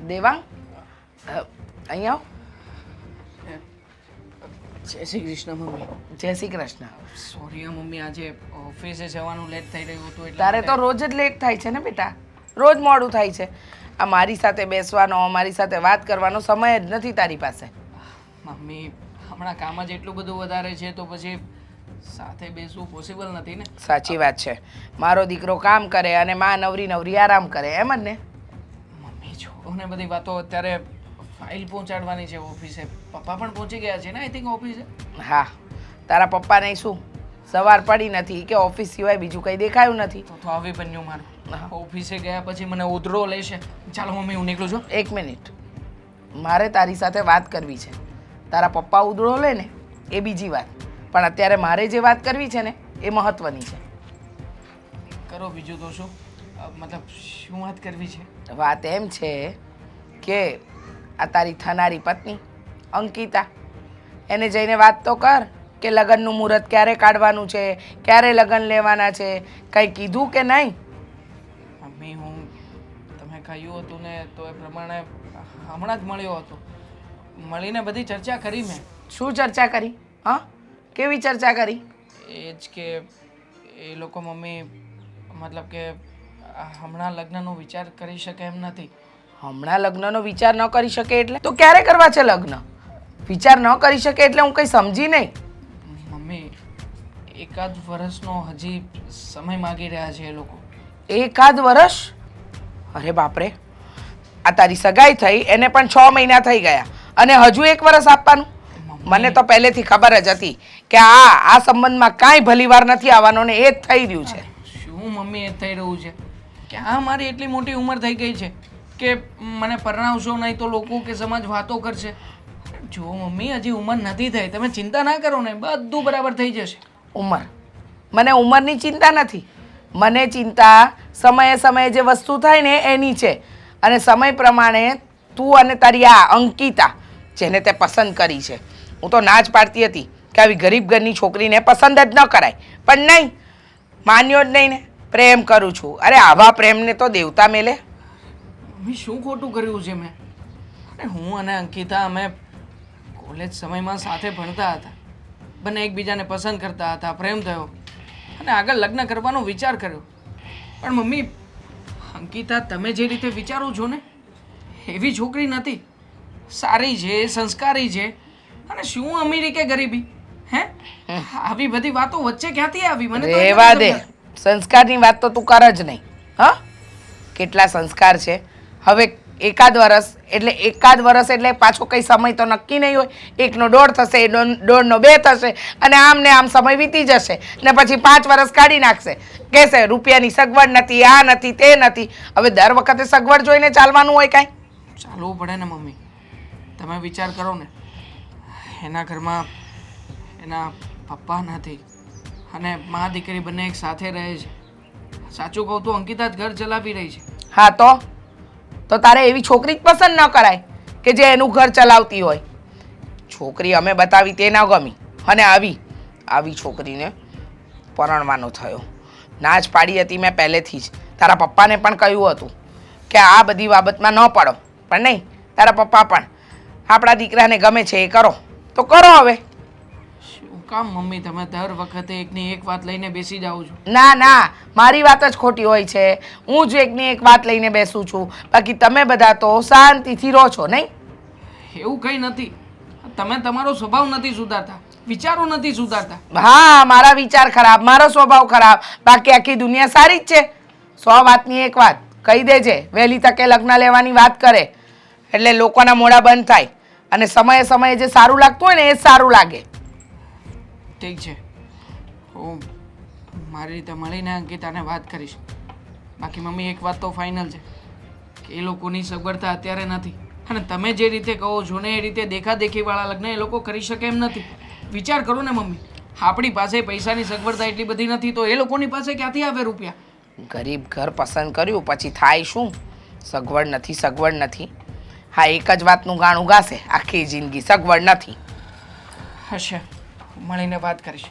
દેવાંગ અહીં આવ. જય શ્રી કૃષ્ણ મમ્મી. જય શ્રી કૃષ્ણ. સોરી મમ્મી, આજે ઓફિસે જવાનું લેટ થઈ રહ્યું હતું એટલે તારે તો રોજ જ લેટ થાય છે ને બેટા, રોજ મોડું થાય છે. આ મારી સાથે બેસવાનો, મારી સાથે વાત કરવાનો સમય જ નથી તારી પાસે. મમ્મી હમણાં કામ જ એટલું બધું વધારે છે તો પછી સાથે બેસવું પોસિબલ નથી ને. સાચી વાત છે. મારો દીકરો કામ કરે અને માં નવરી નવરી આરામ કરે, એમ જ ને. મમ્મી જો ને બધી વાતો, અત્યારે ફાઇલ પહોંચાડવાની છે ઓફિસે. પપ્પા પણ પહોંચી ગયા છે ને આઈ થિંક ઓફિસે. હા, તારા પપ્પાને શું સવાર પડી નથી કે ઓફિસ સિવાય બીજું કંઈ દેખાયું નથી? તો આવી બન્યું મારું. ઓફિસે ગયા પછી મને ઉધરો લેશે. ચાલો મમ્મી હું નીકળું છું. એક મિનિટ, મારે તારી સાથે વાત કરવી છે. તારા પપ્પા ઉધળો લે ને એ બીજી વાત, પણ અત્યારે મારે જે વાત કરવી છે ને એ મહત્વની છે. કરો બીજું તો શું, મતલબ શું વાત કરવી છે? વાત એમ છે કે આ તારી થનારી પત્ની અંકિતા, એને જઈને વાત તો કર કે લગ્નનું મુહૂર્ત ક્યારે કાઢવાનું છે, ક્યારે લગ્ન લેવાના છે. કંઈ કીધું કે નહીં? મમ્મી હું તમે કહ્યું હતું ને તો એ પ્રમાણે હમણાં જ મળ્યો હતો. મળીને બધી ચર્ચા કરી મેં. શું ચર્ચા કરી? હા, કેવી ચર્ચા કરી? એ જ કે એ લોકો મમ્મી મતલબ કે હમણાં લગ્નનો વિચાર કરી શકે એમ નથી. હમણાં લગ્નનો વિચાર ન કરી શકે એટલે તો ક્યારે કરવા છે લગ્ન? વિચાર ન કરી શકે એટલે હું કંઈ સમજી નહીં. મમ્મી એકાદ વર્ષનો હજી સમય માગી રહ્યા છે એ લોકો. એકાદ વર્ષ? અરે બાપરે, આ તારી સગાઈ થઈ એને પણ 6 મહિના થઈ ગયા અને હજુ 1 વર્ષ આપવાનું? મને તો પહેલેથી ખબર જ હતી કે આ સંબંધમાં કાંઈ ભલીવાર નથી આવવાનો ને એ જ થઈ રહ્યું છે. શું મમ્મી એ થઈ રહ્યું છે? ક્યાં મારી એટલી મોટી ઉંમર થઈ ગઈ છે કે મને પરણાવશો નહીં તો લોકો કે સમાજ વાતો કરશે? જો મમ્મી હજી ઉંમર નથી થઈ, તમે ચિંતા ના કરો ને, બધું બરાબર થઈ જશે. મને ઉંમરની ચિંતા નથી. મને ચિંતા સમયે સમયે જે વસ્તુ થાય ને એની છે. અને સમય પ્રમાણે તું અને તારી આ અંકિતા જેને તે પસંદ કરી છે, હું તો ના જ પાડતી હતી કે આવી ગરીબ ઘરની છોકરીને પસંદ જ ન કરાય, પણ નહીં, માન્યો જ નહીં ને. પ્રેમ કરું છું. અરે આવા પ્રેમને તો દેવતા મેલે. મમ્મી શું ખોટું કર્યું છે મેં? અરે હું અને અંકિતા અમે કોલેજ સમયમાં સાથે ભણતા હતા, બંને એકબીજાને પસંદ કરતા હતા, પ્રેમ થયો અને આગળ લગ્ન કરવાનો વિચાર કર્યો. પણ મમ્મી અંકિતા તમે જે રીતે વિચારો છો ને એવી છોકરી નથી. સારી છે, સંસ્કારી છે, અને શું અમીરી કે ગરીબી? હે આવી બધી વાતો વચ્ચે ક્યાંથી આવી? મને તો રહેવા દે, સંસ્કારની વાત તો તું કર જ નહીં. હા, કેટલા સંસ્કાર છે. હવે એકાદ વર્ષ એટલે પાછો કંઈ સમય તો નક્કી નહીં હોય. 1નો 1.5 થશે, 1.5નો 2 થશે અને આમ ને આમ સમય વીતી જશે ને પછી 5 વર્ષ કાઢી નાખશે. કહેશે રૂપિયાની સગવડ નથી, આ નથી, તે નથી. હવે દર વખતે સગવડ જોઈને ચાલવાનું હોય કાંઈ? ચાલવું પડે ને મમ્મી. તમે વિચાર કરો ને, એના ઘરમાં એના પપ્પા નથી અને મા દીકરી બંને એક સાથે રહે છે. સાચું કહું તો અંકિતા જ ઘર ચલાવી રહી છે. હા, તો તારે એવી છોકરી જ પસંદ ન કરાય કે જે એનું ઘર ચલાવતી હોય. છોકરી અમે બતાવી તે ના ગમી અને આવી છોકરીને પરણવાનો થયો. ના જ પાડી હતી મેં પહેલેથી જ. તારા પપ્પાને પણ કહ્યું હતું કે આ બધી બાબતમાં ન પડો, પણ નહીં, તારા પપ્પા પણ આપણા દીકરાને ગમે છે એ કરો તો કરો. હવે શું કામ મમ્મી તમે દર વખતે એકની એક વાત લઈને બેસી જાઓ છો? ના, મારી વાત જ ખોટી હોય છે. હું જ એકની એક વાત લઈને બેસું છું, બાકી તમે બધા તો શાંતિથી રહો છો નહીં? એવું કંઈ નથી. તમે તમારો સ્વભાવ નથી સુધારતા, વિચારો નથી સુધારતા. હા, મારા વિચાર ખરાબ, મારો સ્વભાવ ખરાબ, બાકી આખી દુનિયા સારી જ છે. 100 વાતની એક વાત કહી દેજે, વહેલી તકે લગ્ન લેવાની વાત કરે એટલે લોકોના મોઢા બંધ થાય અને સમયે સમયે જે સારું લાગતું હોય ને એ જ સારું લાગે. ઠીક છે, હું મારી રીતે મળીને અંકિતાને વાત કરીશ. બાકી મમ્મી એક વાત તો ફાઇનલ છે કે એ લોકોની સગવડતા અત્યારે નથી અને તમે જે રીતે કહો છો ને એ રીતે દેખાદેખીવાળા લગ્ન એ લોકો કરી શકે એમ નથી. વિચાર કરો ને મમ્મી, આપણી પાસે પૈસાની સગવડતા એટલી બધી નથી તો એ લોકોની પાસે ક્યાંથી આવે રૂપિયા? ગરીબ ઘર પસંદ કર્યું પછી થાય શું? સગવડ નથી. હા, એક જ વાતનું ગાણું ગાશે આખી જિંદગી, સગવડ નથી. હશે, મળીને વાત કરીશ.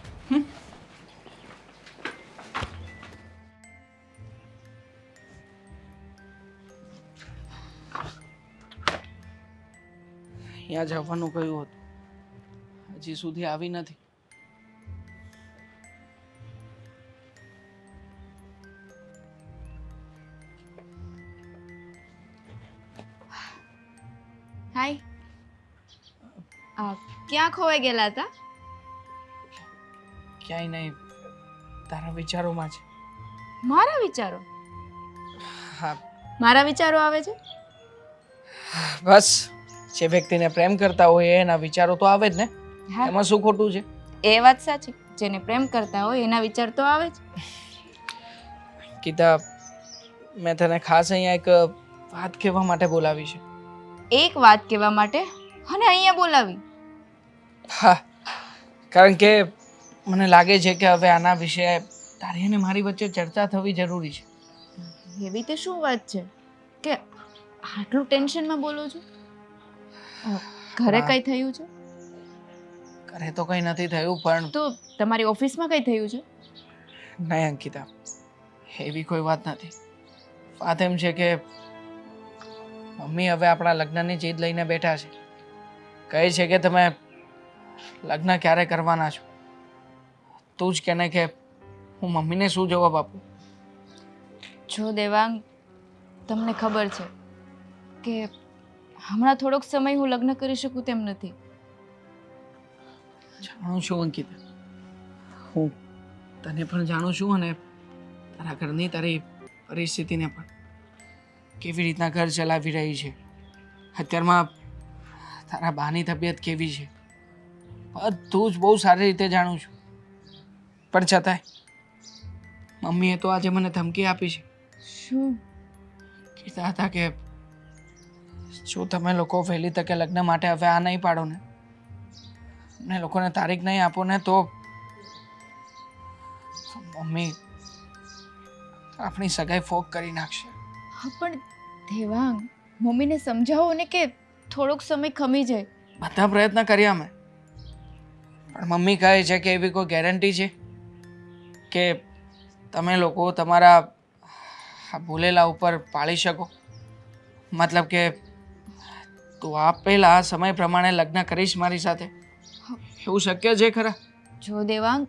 અહીંયા જવાનું કહ્યું હતું, હજી સુધી આવી નથી. હાય ક્યાં ખોવાઈ ગયેલા હતા? ક્યાંય નહીં, તારા વિચારોમાં છે. મારા વિચારો? હા, મારા વિચારો આવે છે? બસ જે વ્યક્તિને પ્રેમ કરતા હોય એના વિચારો તો આવે જ ને, હા, એમાં શું ખોટું છે? એ વાત સાચી. જેને પ્રેમ કરતા હોય એના વિચાર તો આવે જ. ગીતા, મેં તને ખાસ અહીંયા એક વાત કહેવા માટે બોલાવી છે. એક વાત કહેવા માટે અને અહીંયા બોલાવી? હા, કારણ કે મને લાગે છે કે હવે આના વિશે તારી અને મારી વચ્ચે ચર્ચા થવી જરૂરી છે. એવી તે શું વાત છે કે આટલું ટેન્શનમાં બોલો છો? ઘરે હા. કઈ થયું છે? ઘરે તો કંઈ નથી થયું, પણ તો તમારી ઓફિસમાં કઈ થયું છે? નહીં અંકિતા, એવી કોઈ વાત નથી. વાત એમ છે કે મમ્મી હવે આપણા લગ્નની જીદ લઈને બેઠા છે. કહે છે કે તમે લગ્ન ક્યારે કરવાના છો? તું જ કે ને કે હું મમ્મીને શું જવાબ આપું? જો દેવાંગ, તમને ખબર છે કે હમણાં થોડોક સમય હું લગ્ન કરી શકું તેમ નથી. જાણું છું અંકિતા, હું તને પણ જાણું છું અને તારા ઘરની તારી પરિસ્થિતિને પણ, કેવી રીતના ઘર ચલાવી રહી છે, અત્યારમાં તારા બાની તબિયત કેવી છે, બધું જ બહુ સારી રીતે જાણું છું. પણ છતાંય મમ્મીએ તો આજે મને ધમકી આપી છે. શું? કહેતા હતા કે જો તમે લોકો વહેલી તકે લગ્ન માટે હવે આ નહીં પાડો ને, અમને લોકોને તારીખ નહીં આપો ને, તો મમ્મી આપણી સગાઈ ફોક કરી નાખશે. હા, પણ દેવાંગ, મમ્મીને સમજાવો ને કે થોડોક સમય ખમી જાય. બધા પ્રયત્ન કર્યા મેં, પણ મમ્મી કહે છે કે એવી કોઈ ગેરંટી છે કે તમે લોકો તમારા આ ભૂલેલા ઉપર પાળી શકો? મતલબ કે તું આપેલા સમય પ્રમાણે લગ્ન કરીશ મારી સાથે, એવું શક્ય છે ખરા? જો દેવાંગ,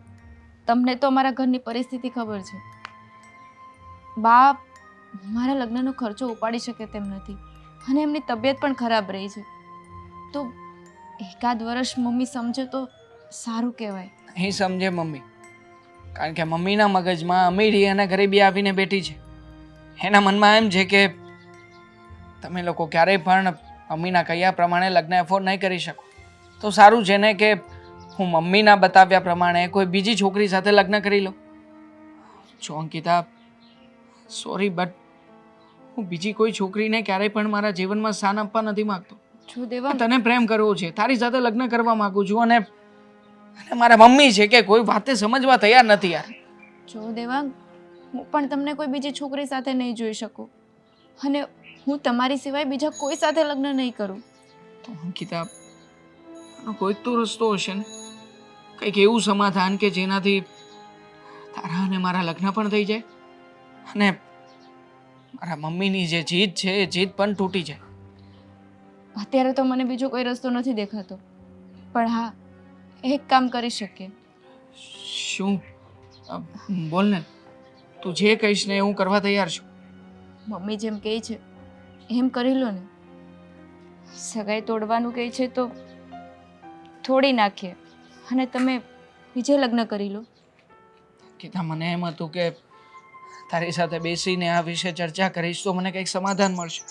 તમને તો અમારા ઘરની પરિસ્થિતિ ખબર છે. બા મારા લગ્નનો ખર્ચો ઉપાડી શકે તેમ નથી અને એમની તબિયત પણ ખરાબ રહી છે. તો એકાદ વર્ષ મમ્મી સમજે તો સારું કહેવાય. નહીં સમજે મમ્મી, કારણ કે મમ્મીના મગજમાં અમીરી અને ગરીબી આવીને બેઠી છે. એના મનમાં એમ છે કે તમે લોકો ક્યારેય પણ મમ્મીના કહ્યા પ્રમાણે લગ્ન એફોર્ડ નહીં કરી શકો. તો સારું છે ને કે હું મમ્મીના બતાવ્યા પ્રમાણે કોઈ બીજી છોકરી સાથે લગ્ન કરી લઉં. જો અંકિતા, સોરી, બટ હું બીજી કોઈ છોકરીને ક્યારેય પણ મારા જીવનમાં સ્થાન આપવા નથી માંગતો. જો દેવાંગ, તને પ્રેમ કરવો છે, તારી સાથે લગ્ન કરવા માંગુ છું, અને મારા મમ્મી છે કે કોઈ વાતે સમજવા તૈયાર નથી યાર. જો દેવાંગ, હું પણ તમને કોઈ બીજી છોકરી સાથે નહીં જોઈ શકું અને હું તમારી સિવાય બીજા કોઈ સાથે લગ્ન નહીં કરું. તો અંકિતા, આનો કોઈક તો રસ્તો હશે ને, કંઈક એવું સમાધાન કે જેનાથી તારા અને મારા લગ્ન પણ થઈ જાય અને મારા મમ્મીની જે જીદ છે એ જીદ પણ તૂટી જાય. અત્યારે તો મને બીજો કોઈ રસ્તો નથી દેખાતો, પણ હા, એક કામ કરી શકીએ. શું? બોલ ને, તું જે કહીશ ને એ હું કરવા તૈયાર છું. મમ્મી જેમ કહે છે એમ કરી લો ને. સગાઈ તોડવાનું કહે છે તો તોડી નાખીએ અને તમે બીજે લગ્ન કરી લો. કીધા, મને એમ હતું કે તારી સાથે બેસીને આ વિશે ચર્ચા કરીશ તો મને કંઈક સમાધાન મળશે.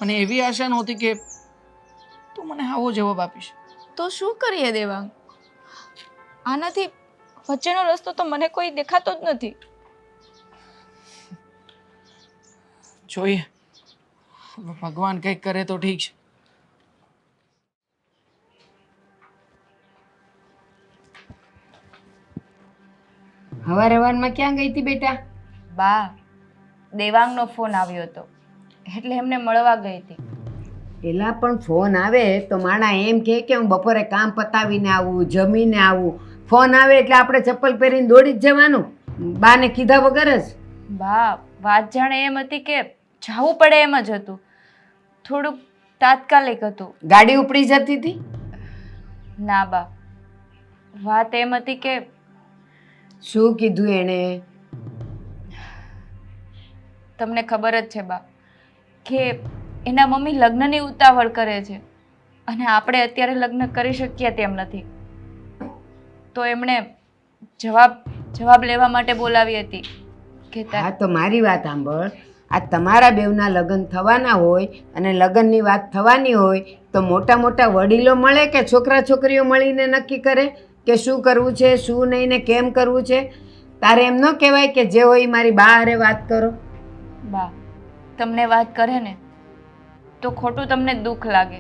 મને એવી આશા નહોતી કે તું મને આવો જવાબ આપીશ. તો શું કરીએ દેવાંગ? આનાથી વચ્ચેનો રસ્તો તો મને કોઈ દેખાતો જ નથી. જોઈએ, ભગવાન કંઈક કરે તો ઠીક છે. હવારમાં ક્યાં ગઈ હતી બેટા? બા, દેવાંગનો ફોન આવ્યો હતો એટલે એમને મળવા ગઈ હતી. એલા પણ ફોન આવે તો માણા એમ કહે કે હું બપોરે કામ પતાવીને આવું, જમીને આવું. ફોન આવે એટલે આપણે ચપ્પલ પહેરીને દોડી જ જવાનું, બાને કીધા વગર જ. બા, વાત જાણે એમ હતી કે જવું પડે એમ જ હતું. થોડુંક તાત્કાલિક હતું. ગાડી ઉપડી જતી હતી? ના બા, વાત એમ હતી કે શું કીધું એણે? તમને ખબર જ છે બા કે એના મમ્મી લગ્નની ઉતાવળ કરે છે અને આપણે અત્યારે લગ્ન કરી શકીએ તેમ નથી. તો એમણે જવાબ લેવા માટે બોલાવી હતી કે હા, તો મારી વાત સાંભળ. આ તમારા બેવના લગ્ન થવાના હોય અને લગ્નની વાત થવાની હોય તો મોટા મોટા વડીલો મળે કે છોકરા છોકરીઓ મળીને નક્કી કરે કે શું કરવું છે, શું નહીં ને કેમ કરવું છે? તારે એમ ન કહેવાય કે જે હોય એ મારી બા હારે વાત કરો? બા, તમને વાત કરે ને તો ખોટું તમને દુઃખ લાગે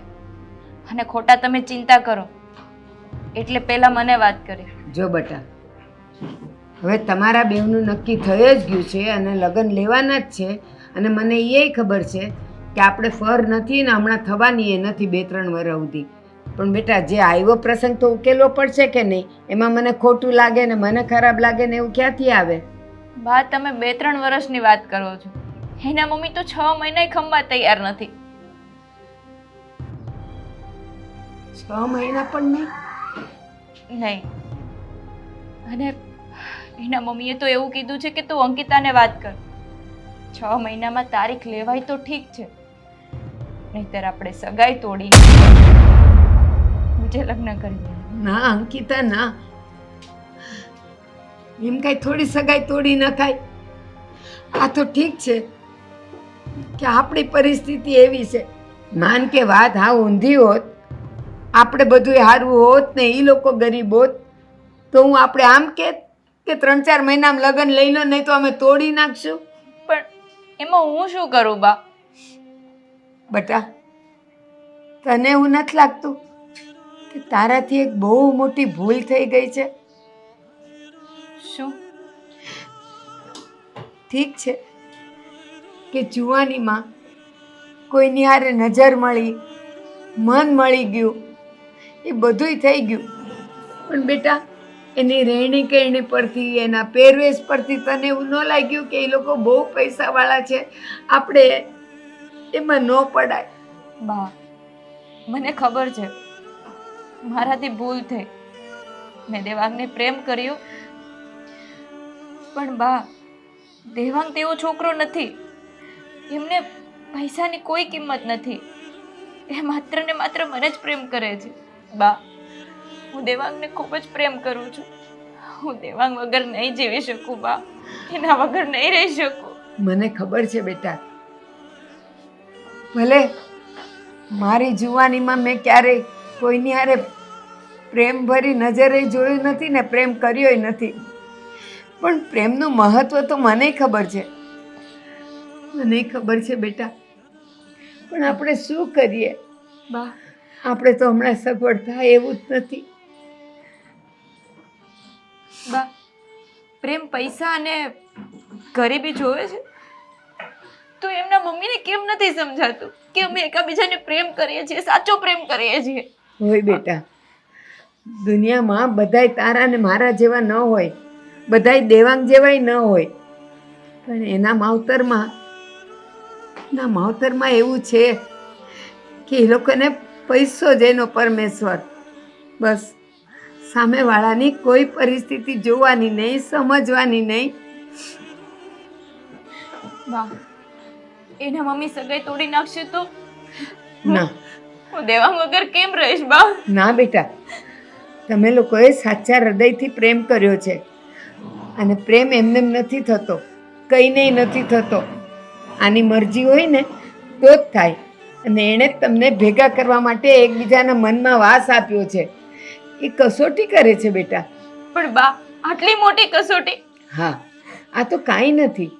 અને ખોટા તમે ચિંતા કરો, એટલે પહેલા મને વાત કરી. જો બટા, હવે તમારા બેવનું નક્કી થઈ જ ગયું છે અને લગ્ન લેવાના જ છે અને મને એ ખબર છે કે આપણે ફર નથી ને હમણાં થવાની એ નથી 2-3 વર્ષ સુધી. પણ બેટા, જે આવ્યો પ્રસંગ તો ઉકેલવો પડશે કે નહીં? એમાં મને ખોટું લાગે ને મને ખરાબ લાગે ને એવું ક્યાંથી આવે? બા, તમે 2-3 વર્ષની વાત કરો છો, એના મમ્મી તો 6 મહિના ખમવા તૈયાર નથી. 6 મહિના પણ નહીં? નહીં. અને એના મમ્મીએ તો એવું કીધું છે કે તું અંકિતાને વાત કર. 6 મહિનામાં તારીખ લેવાય તો ઠીક છે, નહીંતર આપણે સગાઈ તોડી બીજે લગ્ન કરી. ના અંકિતા, ના. એમ કઈ થોડી સગાઈ તોડી નખાય. આ તો ઠીક છે કે આપણી પરિસ્થિતિ એવી છે. માન કે વાત હા ઊંધી હોત, આપણે બધું હારવું હોત ને એ લોકો ગરીબ હોત તો હું આપણે આમ કે 3-4 મહિનામાં લગ્ન લઈ લો, નહીં તો અમે તોડી નાખશું. પણ એમાં હું શું કરું બા? બટા, તને એવું નથી લાગતું કે તારાથી એક બહુ મોટી ભૂલ થઈ ગઈ છે? શું? ઠીક છે કે જુવાનીમાં કોઈની હારે નજર મળી, મન મળી ગયું, એ બધુંય થઈ ગયું, પણ બેટા એની રહેણી કહેણી પરથી, એના પહેરવેશ પરથી તને એવું ન લાગ્યું કે એ લોકો બહુ પૈસાવાળા છે, આપણે એમાં ન પડાય? બા, મને ખબર છે મારાથી ભૂલ થઈ, મેં દેવાંગને પ્રેમ કર્યો, પણ બા, દેવાંગ તેવો છોકરો નથી. એમને પૈસાની કોઈ કિંમત નથી. એ માત્ર ને માત્ર મને જ પ્રેમ કરે છે. બા, હું દેવાંગને ખૂબ જ પ્રેમ કરું છું. હું દેવાંગ વગર નહીં જીવી શકું બા, એના વગર નહીં રહી શકું. મને ખબર છે બેટા, ભલે મારી જુવાનીમાં મેં ક્યારેય કોઈની હારે પ્રેમ ભરી નજરે જોયું નથી ને પ્રેમ કર્યોય નથી, પણ પ્રેમનું મહત્વ તો મને ખબર છે. મને ખબર છે બેટા, પણ આપણે શું કરીએ? બા, આપણે તો હમણાં સગવડ થાય એવું જ નથી. બા, પ્રેમ પૈસા અને ગરીબી જોવે છે તો એમના મમ્મીને કેમ નથી સમજાતું કે અમે એકબીજાને પ્રેમ કરીએ છીએ, સાચો પ્રેમ કરીએ છીએ? હોય બેટા, દુનિયામાં બધાય તારા ને મારા જેવા ન હોય, બધાય દેવાંગ જેવાય ન હોય, પણ એના માવતરમાં એવું છે કે એ લોકોને પૈસો જ એનો પરમેશ્વર. બસ સામેવાળાની કોઈ પરિસ્થિતિ જોવાની નહીં, સમજવાની નહીં. બા, એના મમ્મી સગાઈ તોડી નાખશે તો ના હું દેવાંગ વગર કેમ રહીશ બા? ના બેટા, તમે લોકોએ સાચા હૃદયથી પ્રેમ કર્યો છે અને પ્રેમ એમને નથી થતો, કઈને નથી થતો. આની મરજી હોય ને તો જ થાય, અને એણે જ તમને ભેગા કરવા માટે એકબીજાના મનમાં વાસ આપ્યો છે. એ કસોટી કરે છે બેટા. પણ બા, આટલી મોટી કસોટી? હા, આ તો કાંઈ નથી.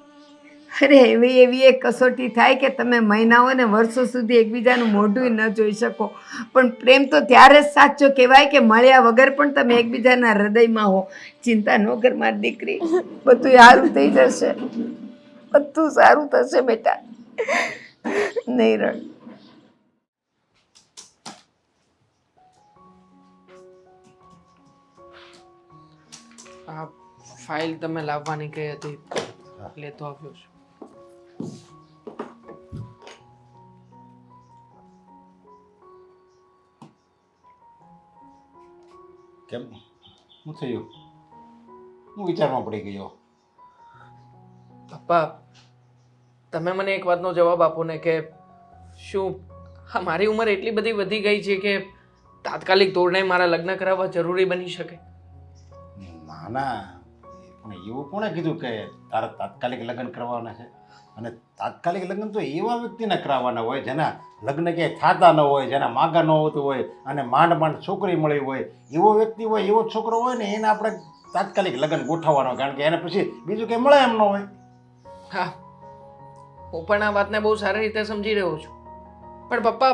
અરે એવી એક કસોટી થાય કે તમે મહિનાઓ ને વર્ષો સુધી એકબીજાનું મોઢું ન જોઈ શકો, પણ પ્રેમ તો ત્યારે જ સાચો કહેવાય કે મળ્યા વગર પણ તમે એકબીજાના હૃદયમાં હો. ચિંતા ન કર મારી દીકરી, બધું સારું થઈ જશે, બધું સારું થશે બેટા, નહીં રડ. આ ફાઇલ તમે લાવવાની કહી હતી, લેતો આવ્યો છું. કેમ શું થયું? હું વિચારમાં પડી ગયો. પપ્પા તમે મને એક વાતનો જવાબ આપો ને કે શું હા મારી ઉંમર એટલી બધી વધી ગઈ છે કે તાત્કાલિક ધોરણે મારા લગ્ન કરાવવા જરૂરી બની શકે? ના ના, પણ એવું કોણે કીધું કે તારે તાત્કાલિક લગ્ન કરવાના છે? અને તાત્કાલિક લગ્ન તો એવા વ્યક્તિને કરાવવાના હોય જેના લગ્ન ક્યાંય થતા ન હોય, જેના માગા ન હોતું હોય અને માંડ માંડ છોકરી મળી હોય, એવો વ્યક્તિ હોય, એવો છોકરો હોય ને એને આપણે તાત્કાલિક લગ્ન ગોઠવવાનો, કારણ કે એને પછી બીજું કંઈ મળે એમ ન હોય. હા હું પણ આ વાતને બહુ સારી રીતે સમજી રહ્યો છું, પણ પપ્પા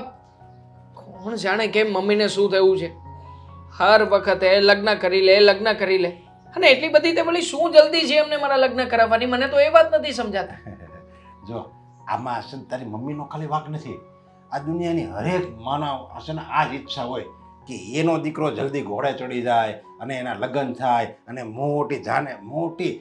કોણ જાણે કેમ મમ્મીને શું થયું છે? હર વખતે લગ્ન કરી લે લગ્ન કરી લે, અને એટલી બધી તે બોલી શું જલ્દી છે એમને મારા લગ્ન કરાવવાની? મને તો એ વાત નથી સમજાતા. જો આમાં અસલ તારી મમ્મીનો ખાલી વાંક નથી. આ દુનિયાની હરેક માનવ અસલ આ જ ઈચ્છા હોય કે એનો દીકરો જલ્દી ઘોડે ચડી જાય અને એના લગ્ન થાય અને મોટી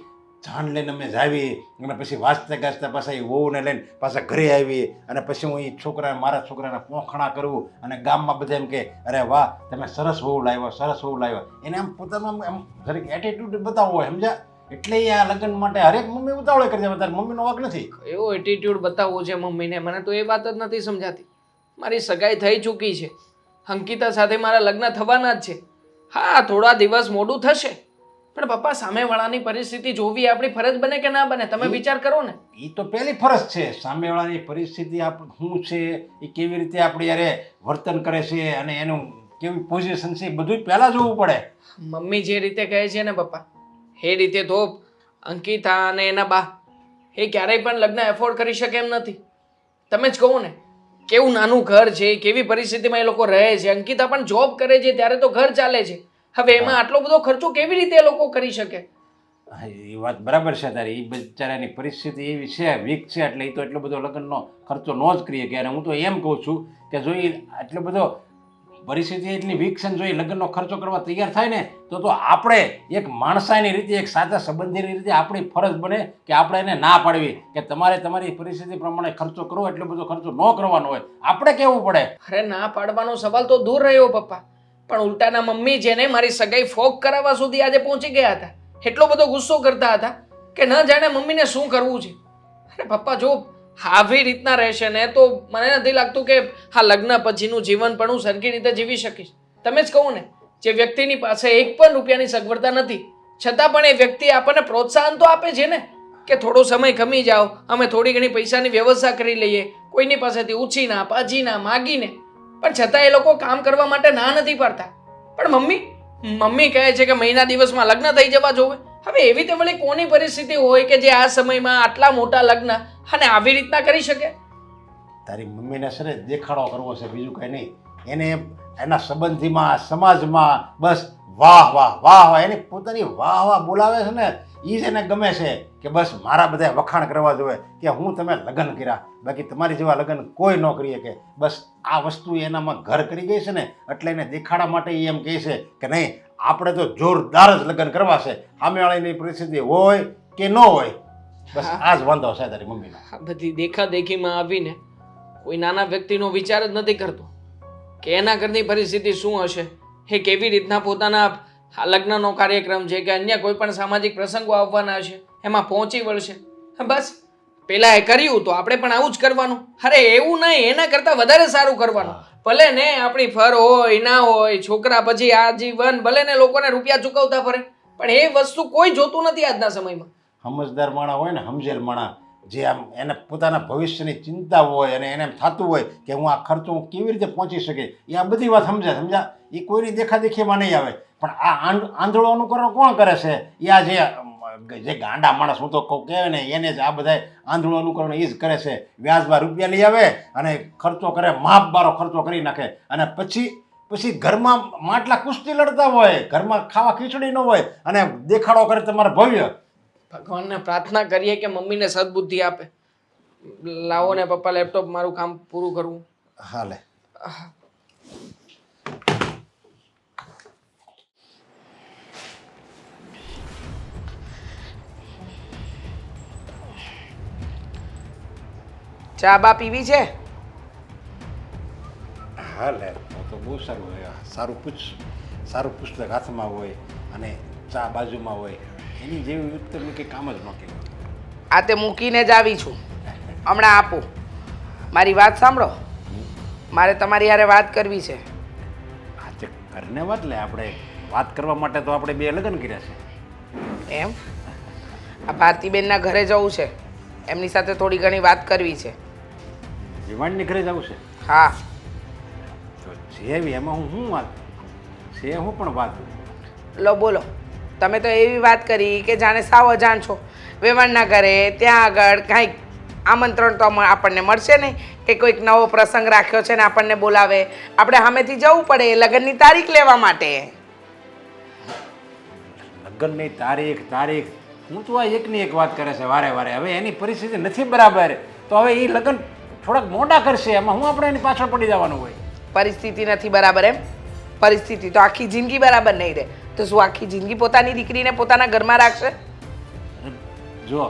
જાન લઈને અમે જાવી અને પછી વાંચતા ગાજતા પાછા એ વહુને લઈને પાછા ઘરે આવી અને પછી હું એ મારા છોકરાને પોખણા કરવું અને ગામમાં બધા એમ કે અરે વાહ તમે સરસ વહુ લાવ્યો. એને આમ પોતાનું આમ જરીક એટીટ્યુડ બતાવવો હોય, સમજ્યા? એટલે આ લગ્ન માટે હરેક મમ્મી ઉતાવળે કરી દે. તારી મમ્મીનો વાંક નથી. એવો એટીટ્યુડ બતાવવો છે મમ્મીને, મને તો એ વાત જ નથી સમજાતી. મારી સગાઈ થઈ ચૂકી છે, અંકિતા સાથે મારા લગ્ન થવાના જ છે. હા થોડા દિવસ મોડું થશે, પણ પપ્પા સામેવાળાની પરિસ્થિતિ જોવી આપણી ફરજ બને કે ના બને? તમે વિચાર કરો ને. એ તો પહેલી ફરજ છે. સામેવાળાની પરિસ્થિતિ શું છે, એ કેવી રીતે આપણી યારે વર્તન કરે છે અને એનું કેવી પોઝિશન છે, એ બધું પહેલાં જોવું પડે. મમ્મી જે રીતે કહે છે ને પપ્પા, એ રીતે તો અંકિતા અને એના બા એ ક્યારેય પણ લગ્ન એફોર્ડ કરી શકે એમ નથી. તમે જ કહો ને, કેવું નાનું ઘર છે, કેવી પરિસ્થિતિમાં એ લોકો રહે છે. અંકિતા પણ જોબ કરે છે ત્યારે તો ઘર ચાલે છે. હવે એમાં આટલો બધો ખર્ચો કેવી રીતે એ લોકો કરી શકે? એ વાત બરાબર છે તારી. એ બિચારાની પરિસ્થિતિ એવી છે, વીક છે, એટલે એ તો એટલો બધો લગ્નનો ખર્ચો ન જ કરીએ કે. અને હું તો એમ કહું છું કે જો એ એટલો બધો પરિસ્થિતિ એટલી વીક છે ને જો એ લગ્નનો ખર્ચો કરવા તૈયાર થાય ને તો આપણે એક માણસાઈની રીતે, એક સાચા સંબંધીની રીતે આપણી ફરજ બને કે આપણે એને ના પાડવી કે તમારે તમારી પરિસ્થિતિ પ્રમાણે ખર્ચો કરવો, એટલો બધો ખર્ચો ન કરવાનો હોય. આપણે કહેવું પડે. અરે ના પાડવાનો સવાલ તો દૂર રહ્યો પપ્પા, પણ ઉલટાના મમ્મી જેને મારી સગાઈ ફોક કરાવવા સુધી આજે પહોંચી ગયા હતા, એટલો બધો ગુસ્સો કરતા હતા કે ન જાણે મમ્મીને શું કરવું છે. અરે પપ્પા જો આવી રીતના રહેશે ને તો મને નથી લાગતું કે હા લગ્ન પછીનું જીવન પણ હું સરખી રીતે જીવી શકીશ. તમે જ કહો ને, જે વ્યક્તિની પાસે એક પણ રૂપિયાની સગવડતા નથી છતાં પણ એ વ્યક્તિ આપણને પ્રોત્સાહન તો આપે છે ને કે થોડો સમય ખમી જાઓ, અમે થોડી ઘણી પૈસાની વ્યવસ્થા કરી લઈએ, કોઈની પાસેથી ઉછીના પાજીના માગીને, પણ છતાં એ લોકો કામ કરવા માટે ના નથી પાડતા. પણ મમ્મી કહે છે કે મહિના દિવસમાં લગ્ન થઈ જવા જોવે. હવે એવી તે વળી કોની પરિસ્થિતિ હોય કે જે આ સમયમાં આટલા મોટા લગ્ન અને આવી રીતના કરી શકે? તારી મમ્મીને છે ને દેખાડો કરવો છે, બીજું કંઈ નહીં. એને એના સંબંધીમાં, સમાજમાં બસ વાહ વાહ વાહ વાહ, એની પોતાની વાહ વાહ બોલાવે છે ને એ જ એને ગમે છે કે બસ મારા બધા વખાણ કરવા જોઈએ કે હું તમે લગ્ન કર્યા, બાકી તમારી જેવા લગ્ન કોઈ ન કરીએ. કે બસ આ વસ્તુ એનામાં ઘર કરી ગઈ છે ને એટલે એને દેખાડા માટે એ એમ કહે છે કે નહીં આપણે તો જોરદાર જ લગ્ન કરવા છે, સામેવાળાની પરિસ્થિતિ હોય કે ન હોય. બસ આ જ વાંધો છે તારી મમ્મીનો. આ બધી દેખાદેખીમાં આવીને કોઈ નાના વ્યક્તિનો વિચાર જ નથી કરતો કે એના ઘરની પરિસ્થિતિ શું હશે, એ કેવી રીતના પોતાના લગ્નનો કાર્યક્રમ છે કે અન્ય કોઈ પણ સામાજિક પ્રસંગો આવવાના હશે એમાં પહોંચી વળશે. બસ પેલા એ કર્યું તો આપણે પણ આવું જ કરવાનું. અરે એવું નહીં, એના કરતાં વધારે સારું કરવાનું. ભલે ને આપણી ફર હોય ના હોય, છોકરા પછી આજીવન ભલે ને લોકોને રૂપિયા ચૂકવતા ફરે, પણ એ વસ્તુ કોઈ જોતું નથી આજના સમયમાં. સમજદાર માણસ હોય ને, સમજેલ માણસ, જે આમ એને પોતાના ભવિષ્યની ચિંતા હોય અને એને એમ થતું હોય કે હું આ ખર્ચો હું કેવી રીતે પહોંચી શકે, એ આ બધી વાત સમજ્યા. એ કોઈની દેખાદેખીમાં નહીં આવે. પણ આ આંધળો અનુકરણ કોણ કરે છે? એ આ જે ગાંડા માણસ હું તો કહું કહેવાય ને એને જ આ બધા આંધળો અનુકરણ એ જ કરે છે. વ્યાજમાં રૂપિયા લઈ આવે અને ખર્ચો કરે, માપબારો ખર્ચો કરી નાખે અને પછી ઘરમાં માટલા કુસ્તી લડતા હોય, ઘરમાં ખાવા ખીચડી ન હોય અને દેખાડો કરે તમારે ભવ્ય. ભગવાનને પ્રાર્થના કરીએ કે મમ્મીને સદબુદ્ધિ આપે. લાવો ને પપ્પા લેપટોપ, મારું કામ પૂરું કરવું. હાલે. ચા બા પીવી છે? હાલે તો બહુ સારું. સારું પૂછ. સારું પુસ્તક હાથમાં હોય અને ચા બાજુમાં હોય એની જેવી ઉત્તમ કંઈ કામ જ ન કહેવાય. આ તે મૂકીને જ આવી છું. હમણાં આપું. મારી વાત સાંભળો. મારે તમારી હારે વાત કરવી છે. હા તે ઘરને વાત લે, આપણે વાત કરવા માટે તો આપણે બે લગ્ન કર્યા છે. એમ આ ભારતીબેનના ઘરે જવું છે, એમની સાથે થોડી ઘણી વાત કરવી છે. વિમાનની ઘરે જવું છે હા, તો જેવી એમાં હું વાત છે, હું પણ વાત. લો બોલો. તમે તો એવી વાત કરી કે જાણે સાવ અજાણ છો. વેવાણના ઘરે ત્યાં આગળ કાંઈક આમંત્રણ તો આપણને મળશે નહીં કે કોઈક નવો પ્રસંગ રાખ્યો છે ને આપણને બોલાવે. આપણે સામેથી જવું પડે લગ્નની તારીખ લેવા માટે. લગ્નની તારીખ હું તો આ એકની એક વાત કરે છે વારે વારે. હવે એની પરિસ્થિતિ નથી બરાબર, તો હવે એ લગ્ન થોડાક મોડા કરશે, એમાં હું આપણે એની પાછળ પડી જવાનું હોય. પરિસ્થિતિ નથી બરાબર એમ? પરિસ્થિતિ તો આખી જિંદગી બરાબર નહીં રહે તો શું આખી જિંદગી પોતાની દીકરીને પોતાના ઘરમાં રાખશે? જો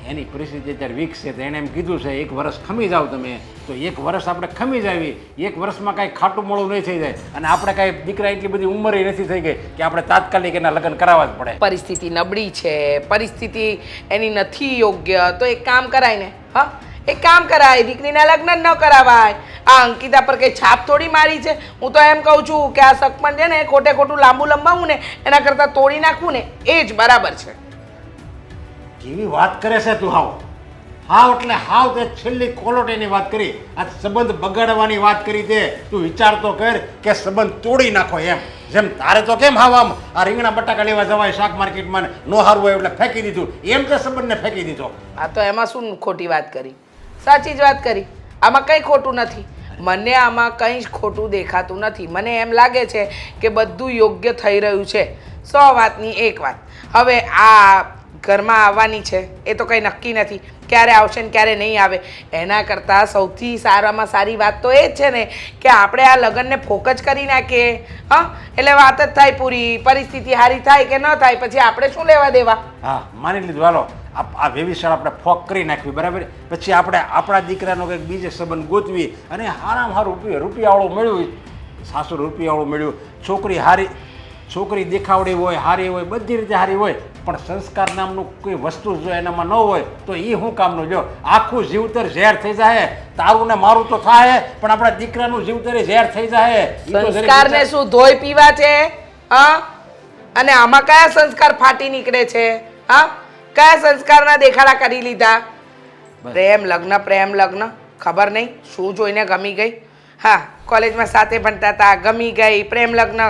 એની પરિસ્થિતિ અત્યારે વીક છે તો એણે એમ કીધું છે 1 વર્ષ ખમી જાવ તમે, તો 1 વર્ષ આપણે ખમી જાવી. 1 વર્ષમાં કાંઈ ખાટું મોડું નહીં થઈ જાય અને આપણે કાંઈ દીકરા એટલી બધી ઉંમરે નથી થઈ ગઈ કે આપણે તાત્કાલિક એના લગ્ન કરાવવા જ પડે. પરિસ્થિતિ નબળી છે, પરિસ્થિતિ એની નથી યોગ્ય, તો એક કામ કરાય ને. હા, એક કામ કરાય, દીકરીના લગ્ન ન કરાવાય. આ અંકિતા પર કંઈ છાપ થોડી મારી છે. હું તો એમ કહું છું કે આ સકપણ છે ને ખોટે ખોટું લાંબુ લંબાવું ને એના કરતાં તોડી નાખવું ને એ જ બરાબર છે. કેવી વાત કરે છે તું? હાવ એટલે હાવ તે છેલ્લી કોલોટીની વાત કરી. આ સંબંધ બગાડવાની વાત કરી તે તું વિચાર તો કર કે સંબંધ તોડી નાખો એમ. જેમ તારે તો કેમ હાવ આમ આ રીંગણા બટાકા લેવા જવાય શાક માર્કેટમાં નો હારું હોય એટલે ફેંકી દીધું, એમ તે સંબંધને ફેંકી દીધો. આ તો એમાં શું ખોટી વાત કરી? સાચી જ વાત કરી. આમાં કંઈ ખોટું નથી. મને આમાં કંઈ જ ખોટું દેખાતું નથી. મને એમ લાગે છે કે બધું યોગ્ય થઈ રહ્યું છે. 100 વાતની એક વાત. હવે આ ઘરમાં આવવાની છે એ તો કંઈ નક્કી નથી ક્યારે આવશે ને ક્યારે નહીં આવે. એના કરતાં સૌથી સારામાં સારી વાત તો એ જ છે ને કે આપણે આ લગ્નને ફોકસ કરી નાખીએ. હા, એટલે વાત જ થાય પૂરી. પરિસ્થિતિ સારી થાય કે ન થાય પછી આપણે શું લેવા દેવા. હા, માની લીધું. હાલો આ વેવિશાળ આપણે ફોક કરી નાખવી બરાબર. પછી આપણે આપણા દીકરાનો કંઈક બીજે સંબંધ ગોતવી અને હારામાં હારું રૂપિયાવાળું મળ્યું, 700 રૂપિયાવાળું મળ્યું, છોકરી દેખાવડી હોય, હારી હોય, બધી રીતે હારી હોય, પણ સંસ્કાર નામનું કોઈ વસ્તુ જો એનામાં ન હોય તો એ શું કામનું? જો આખું જીવતર ઝેર થઈ જાય. તારું ને મારું તો થાય પણ આપણા દીકરાનું જીવતર ઝેર થઈ જાય. સંસ્કારને શું ધોઈ પીવા છે? હા, અને આમાં કયા સંસ્કાર ફાટી નીકળે છે? હા, કયા સંસ્કારના દેખાડા કરી લીધા? પ્રેમ લગ્ન ખબર નહીં શું જોઈને ગમી ગઈ. હા, કોલેજમાં સાથે ભણતા હતા, ગમી ગઈ, પ્રેમ લગ્ન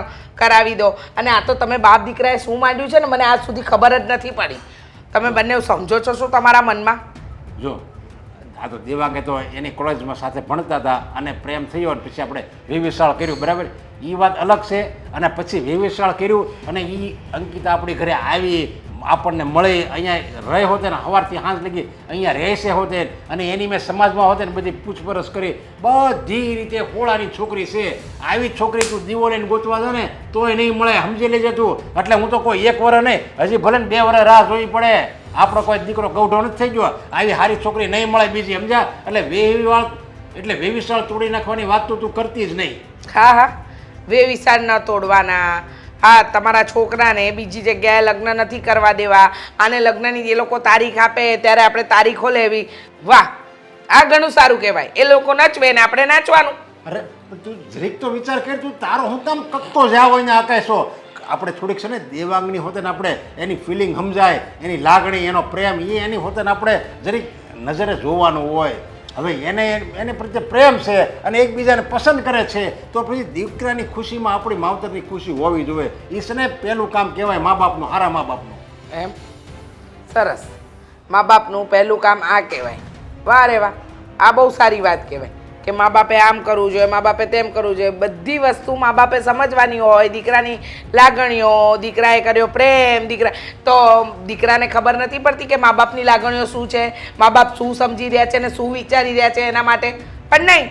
કરાવી દો. અને આ તો તમે બાપ દીકરાએ શું માંડ્યું છે ને મને આજ સુધી ખબર જ નથી પડી. તમે બંને સમજો છો શું તમારા મનમાં? જો આ તો દેવાંગે તો એની કોલેજમાં સાથે ભણતા હતા અને પ્રેમ થયો અને પછી આપણે વેવિશાળ કર્યું બરાબર. એ વાત અલગ છે. અને પછી વેવિશાળ કર્યું અને એ અંકિતા આપણી ઘરે આવી, આપણને મળે, અહીંયા રહે હોતે ને સવારથી સાંજ લગી અહીંયા રહેશે હોતે અને એની મેં સમાજમાં હોતે ને બધી પૂછપરછ કરી. બધી રીતે હોળાની છોકરી છે. આવી છોકરી તું દીવો લઈને ગોતવા દો ને તોય નહીં મળે, સમજી લેજે તું. એટલે હું તો કોઈ 1 વર્ષ નહીં, હજી ભલે ને 2 વર્ષ રાહ જોવી પડે. આપણો કોઈ દીકરો ગૌઢો નથી થઈ ગયો. આવી સારી છોકરી નહીં મળે બીજી, સમજ્યા? એટલે વેવિશાળ તોડી નાખવાની વાત તો તું કરતી જ નહીં. હા, વેવિશાળ ન તોડવાના. હા, તમારા છોકરાને બીજી જગ્યાએ લગ્ન નથી કરવા દેવા. આને લગ્નની એ લોકો તારીખ આપે ત્યારે આપણે તારીખો લેવી. વાહ, આ ઘણું સારું કહેવાય. એ લોકો નચવે ને આપણે નાચવાનું. અરે તું જરીક તો વિચાર કર. તું તારો હું કામ કકતો જાવ હોય ને આકાશો. આપણે થોડીક છે ને દેવાંગની હોતે ને આપણે એની ફિલિંગ સમજાય, એની લાગણી, એનો પ્રેમ એની હોતે ને આપણે જરીક નજરે જોવાનું હોય. હવે એને પ્રત્યે પ્રેમ છે અને એકબીજાને પસંદ કરે છે તો પછી દીકરાની ખુશીમાં આપણી માવતરની ખુશી હોવી જોઈએ. એ છે ને પહેલું કામ કહેવાય મા બાપનું, સારા મા બાપનું. એમ સરસ. મા બાપનું પહેલું કામ આ કહેવાય. વાહ રે વાહ, આ બહુ સારી વાત કહેવાય કે મા બાપે આમ કરવું જોઈએ, મા બાપે તેમ કરવું જોઈએ. બધી વસ્તુ મા બાપે સમજવાની હોય. દીકરાની લાગણીઓ, દીકરાએ કર્યો પ્રેમ, દીકરાને ખબર નથી પડતી કે મા બાપની લાગણીઓ શું છે, મા બાપ શું સમજી રહ્યા છે ને શું વિચારી રહ્યા છે એના માટે. પણ નહીં,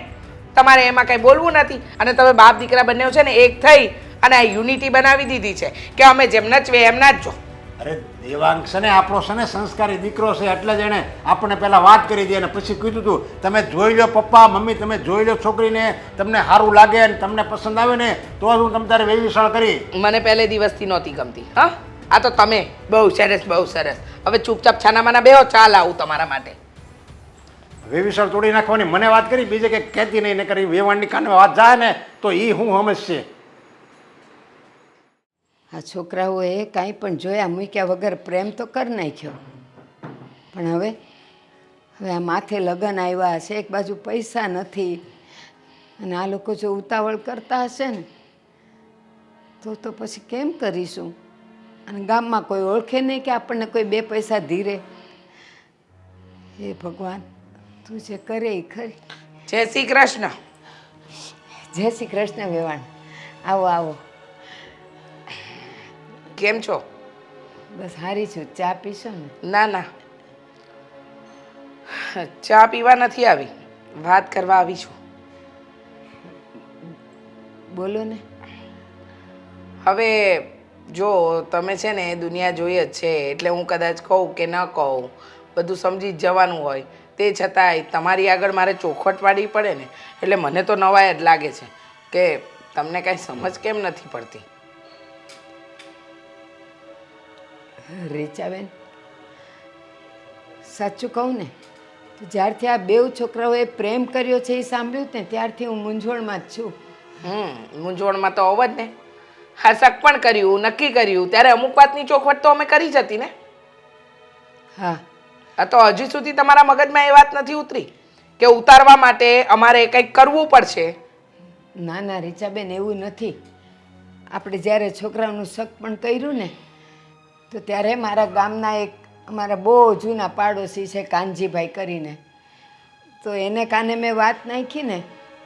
તમારે એમાં કંઈ બોલવું નથી. અને તમે બાપ દીકરા બંને છે ને એક થઈ અને આ યુનિટી બનાવી દીધી છે કે અમે જેમ નચવે એમ નાચજો. અરે દેવાંગ છે ને આપણો છે ને સંસ્કારી દીકરો છે એટલે જ એણે આપણને પહેલાં વાત કરી હતી અને પછી કીધું હતું તમે જોઈ લો પપ્પા મમ્મી તમે જોઈ લો છોકરીને તમને સારું લાગે અને તમને પસંદ આવે ને તો જ હું તમ તારે વેવિશાળ કરી. મને પહેલે દિવસથી નહોતી ગમતી. હા, આ તો તમે બહુ સરસ બહુ સરસ. હવે ચૂપચાપ છાનામાના બેહો, ચાલ આવું તમારા માટે. વેવિશાળ તોડી નાખવાની મને વાત કરી, બીજે કંઈક કહેતી નહીં ને કરી વેવાણની કાનમાં વાત જાય ને તો એ હું સમજશે. આ છોકરાઓએ કાંઈ પણ જોયા મૂક્યા વગર પ્રેમ તો કરી નાખ્યો. પણ હવે આ માથે લગ્ન આવ્યા હશે, એક બાજુ પૈસા નથી, અને આ લોકો જો ઉતાવળ કરતા હશે ને તો પછી કેમ કરીશું? અને ગામમાં કોઈ ઓળખે નહીં કે આપણને કોઈ બે પૈસા ધીરે. હે ભગવાન, તું જે કરે એ ખરી. જય શ્રી કૃષ્ણ. જય શ્રી કૃષ્ણ વેવાણ. આવો આવો. કેમ છો? બસ હારી છું. ચા પીશો ને? ના ના, ચા પીવા નથી આવી, વાત કરવા આવી છું. બોલો ને. હવે જો તમે છે ને દુનિયા જોઈએ જ છે એટલે હું કદાચ કહું કે ન કહું બધું સમજી જ જવાનું હોય, તે છતાંય તમારી આગળ મારે ચોખવટ પાડવી પડે ને, એટલે મને તો નવાઈ જ લાગે છે કે તમને કાંઈ સમજ કેમ નથી પડતી. રીચાબેન, સાચું કહું ને તો જ્યારથી આ બેઉ છોકરાઓએ પ્રેમ કર્યો છે એ સાંભળ્યું ને ત્યારથી હું મૂંઝવણમાં જ છું. મૂંઝવણમાં તો હોવ જ ને. હા, શક પણ કર્યું, નક્કી કર્યું ત્યારે અમુક વાતની ચોખવટ તો અમે કરી જ હતી ને. હા, આ તો હજી સુધી તમારા મગજમાં એ વાત નથી ઉતરી કે ઉતારવા માટે અમારે કંઈક કરવું પડશે. ના ના રીચાબેન, એવું નથી. આપણે જ્યારે છોકરાઓનું શક પણ કર્યું ને તો ત્યારે મારા ગામના એક અમારા બહુ જૂના પાડોશી છે કાનજીભાઈ કરીને, તો એને કાને મેં વાત નાખી ને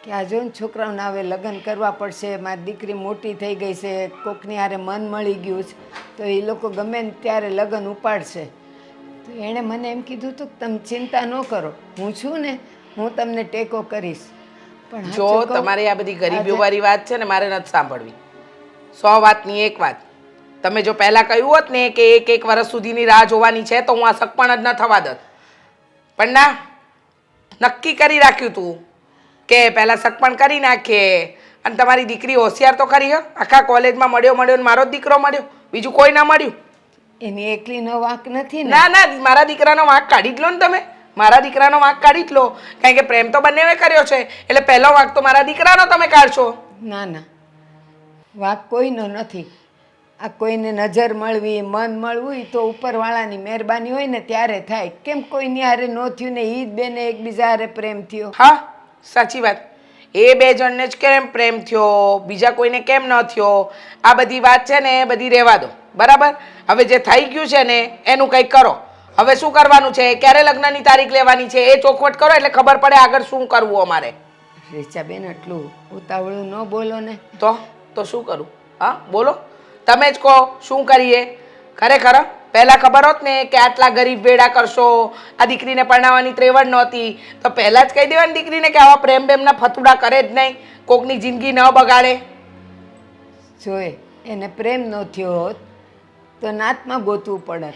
કે આ જો ને છોકરાઓને હવે લગ્ન કરવા પડશે, મારી દીકરી મોટી થઈ ગઈ છે, કોકની હારે મન મળી ગયું છે, તો એ લોકો ગમે ને ત્યારે લગ્ન ઉપાડશે. તો એણે મને એમ કીધું હતું કે તમે ચિંતા ન કરો, હું છું ને, હું તમને ટેકો કરીશ. પણ જો સાચું કહું, તમારી આ બધી ગરીબીવાળી વાત છે ને મારે નથી સાંભળવી. 100 વાતની એક વાત. તમે જો પહેલાં કહ્યું હોત ને કે એક વર્ષ સુધીની રાહ જોવાની છે તો હું આ સગપણ જ ન થવા દત. પણ ના, નક્કી કરી રાખ્યું તું કે પહેલાં સગપણ કરી નાખીએ. અને તમારી દીકરી હોશિયાર તો ખરી. આખા કોલેજમાં મળ્યો ને મારો જ દીકરો મળ્યો, બીજું કોઈ ના મળ્યું. એની એકલીનો વાંક નથી ને. ના ના, મારા દીકરાનો વાંક કાઢી જ લો ને તમે. મારા દીકરાનો વાંક કાઢી જ લો, કારણ કે પ્રેમ તો બંનેએ કર્યો છે એટલે પહેલો વાંક તો મારા દીકરાનો તમે કાઢશો. ના ના, વાંક કોઈનો નથી. આ કોઈને નજર મળવી, મન મળવું એ તો ઉપરવાળાની મહેરબાની હોય ને ત્યારે થાય. કેમ કોઈની હારે ન થયું ને ઈ જ બેને એકબીજા હારે પ્રેમ થયો? હા, સાચી વાત. એ બે જણને જ કેમ પ્રેમ થયો, બીજા કોઈને કેમ ન થયો? આ બધી વાત છે ને એ બધી રહેવા દો, બરાબર? હવે જે થઈ ગયું છે ને એનું કંઈક કરો. હવે શું કરવાનું છે, ક્યારે લગ્નની તારીખ લેવાની છે એ ચોખવટ કરો એટલે ખબર પડે આગળ શું કરવું અમારે. રીચાબેન, આટલું ઉતાવળું ન બોલો ને. તો શું કરું? હા બોલો, તમે જ કહો શું કરીએ. ખરેખર પહેલાં ખબર હોત ને કે આટલા ગરીબ ભેડા કરશો, આ દીકરીને પરણાવવાની ત્રેવડ નહોતી તો પહેલાં જ કહી દેવાની દીકરીને કે આવા પ્રેમ બેમના ફતુડા કરે જ નહીં, કોકની જિંદગી ન બગાડે. જોએ એને પ્રેમ ન થયો હોત તો નાતમાં ગોતવું પડે,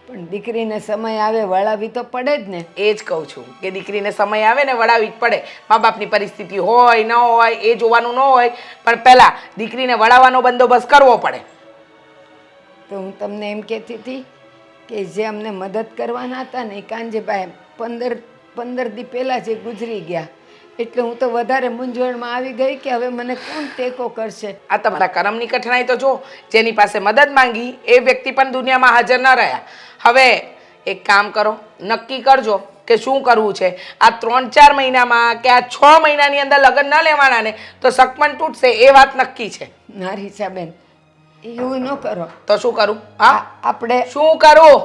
પણ દીકરીને સમય આવે વળાવી તો પડે જ ને. એ જ કહું છું કે દીકરીને સમય આવે ને વળાવી જ પડે. મા બાપની પરિસ્થિતિ હોય ન હોય એ જોવાનું ન હોય, પણ પહેલાં દીકરીને વળાવવાનો બંદોબસ્ત કરવો પડે. તો હું તમને એમ કહેતી હતી કે જે અમને મદદ કરવાના હતા ને એ કાનજીભાઈ 15 દી પહેલાં જે ગુજરી ગયા, એટલે હું તો વધારે મૂંઝવણમાં આવી ગઈ કે હવે મને કોણ ટેકો કરશે. આ તમારા કરમની કઠણાઈ તો જો, જેની પાસે મદદ માંગી એ વ્યક્તિ પણ દુનિયામાં હાજર ન રહ્યા. હવે એક કામ કરો, નક્કી કરજો કે શું કરવું છે. આ 3-4 મહિનામાં કે આ 6 મહિનાની અંદર લગ્ન ન લેવાના ને તો સગપણ તૂટશે એ વાત નક્કી છે. ના રીચાબેન, એવું ન કરો. તો શું કરું? હા, આપણે શું કરું?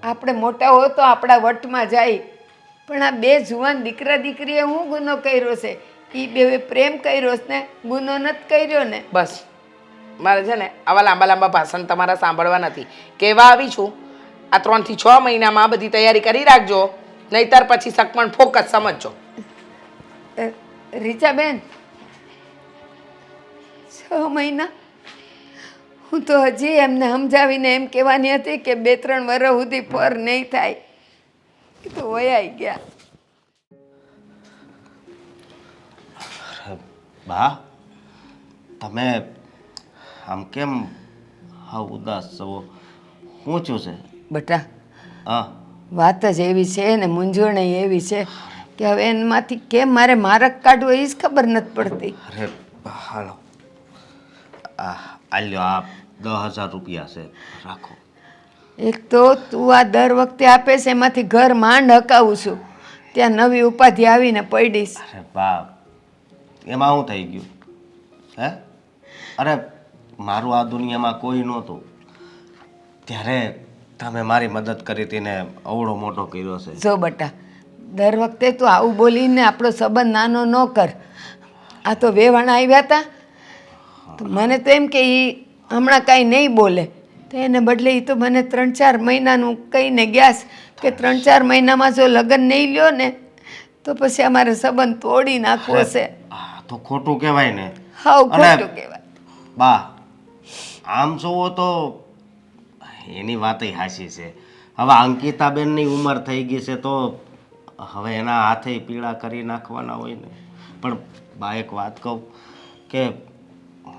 આપણે મોટા હો તો આપણા વટમાં જાય, પણ આ બે જુવાન દીકરા દીકરીએ હું ગુનો કર્યો છે? એ બે પ્રેમ કર્યો છે ને, ગુનો નથી કર્યો ને. બસ મારે છે ને આવા લાંબા લાંબા ભાષણ તમારા સાંભળવા નથી. કહેવા આવી છું આ 3 થી 6 મહિનામાં બધી તૈયારી કરી રાખજો, નહીતર પછી સગપણ ફોકસ સમજજો. રીચાબેન, 6 મહિના હું તો હજી એમને સમજાવીને એમ કહેવાની હતી કે 2-3 વર્ષ સુધી પર નહીં થાય. એ તો વયાઈ ગયા. બા તમે આમ કેમ હા ઉદાસ છો? શું થયું છે? બટા, હા વાત જ એવી છે ને મૂંઝવણ એવી છે કે હવે એમાંથી કેમ મારે માર્ગ કાઢવો એ જ ખબર નથી પડતી. અરે હાલો આ લ્યો, આ 10,000 રૂપિયા છે, રાખો. એક તો તું આ દર વખતે આપે છે એમાંથી ઘર માંડ હકાવું છું, ત્યાં નવી ઉપાધિ આવીને પડીશ. અરે બા એમાં શું થઈ ગયું હે? અરે મારું આ દુનિયામાં કોઈ નહોતું ત્યારે તમે મારી મદદ કરી હતી ને અવળો મોટો કર્યો છે. જો બટા, દર વખતે તું આવું બોલીને આપણો સંબંધ નાનો ન કર. આ તો વેવાણ આવ્યા હતા તો મને તો એમ કે એ હમણાં કાંઈ નહીં બોલે, તો એને બદલે એ તો મને 3-4 મહિનાનું કહીને ગયા છે કે 3-4 મહિનામાં જો લગ્ન નહીં લ્યો ને તો પછી અમારે સંબંધ તોડી નાખવો છે. આ તો ખોટું કહેવાય ને. હાવ ખોટું કહેવાય. બા આમ જોવો તો એની વાતય હાચી છે. હવે અંકિતાબેનની ઉંમર થઈ ગઈ છે તો હવે એના હાથે પીળા કરી નાખવાના હોય ને. પણ બા એક વાત કહું કે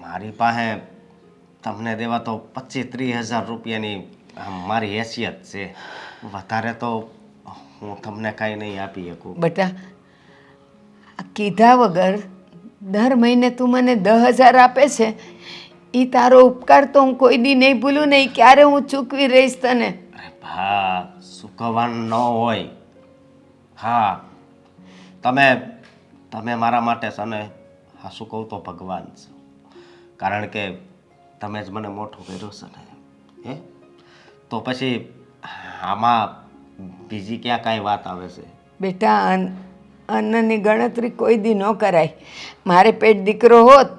મારી પાસે તમને દેવા તો 25-30 હજાર રૂપિયાની મારી હેસિયત છે, વધારે તો હું તમને કાંઈ નહીં આપી શકું. બટા, આ કીધા વગર દર મહિને તું મને 10,000 આપે છે, એ તારો ઉપકાર તો હું કોઈ દી નહીં ભૂલું નહીં. ક્યારે હું ચૂકવી રહીશ તને. અરે ભા સુકવવાનું ન હોય. હા તમે મારા માટે છે ને, હા શું કહું તો ભગવાન છો, કારણ કે તમે જ મને મોટું કર્યું છે ને. હે તો પછી આમાં બીજી ક્યાં કાંઈ વાત આવે છે? બેટા, અન્નની ગણતરી કોઈ દી ન કરાય. મારે પેટ દીકરો હોત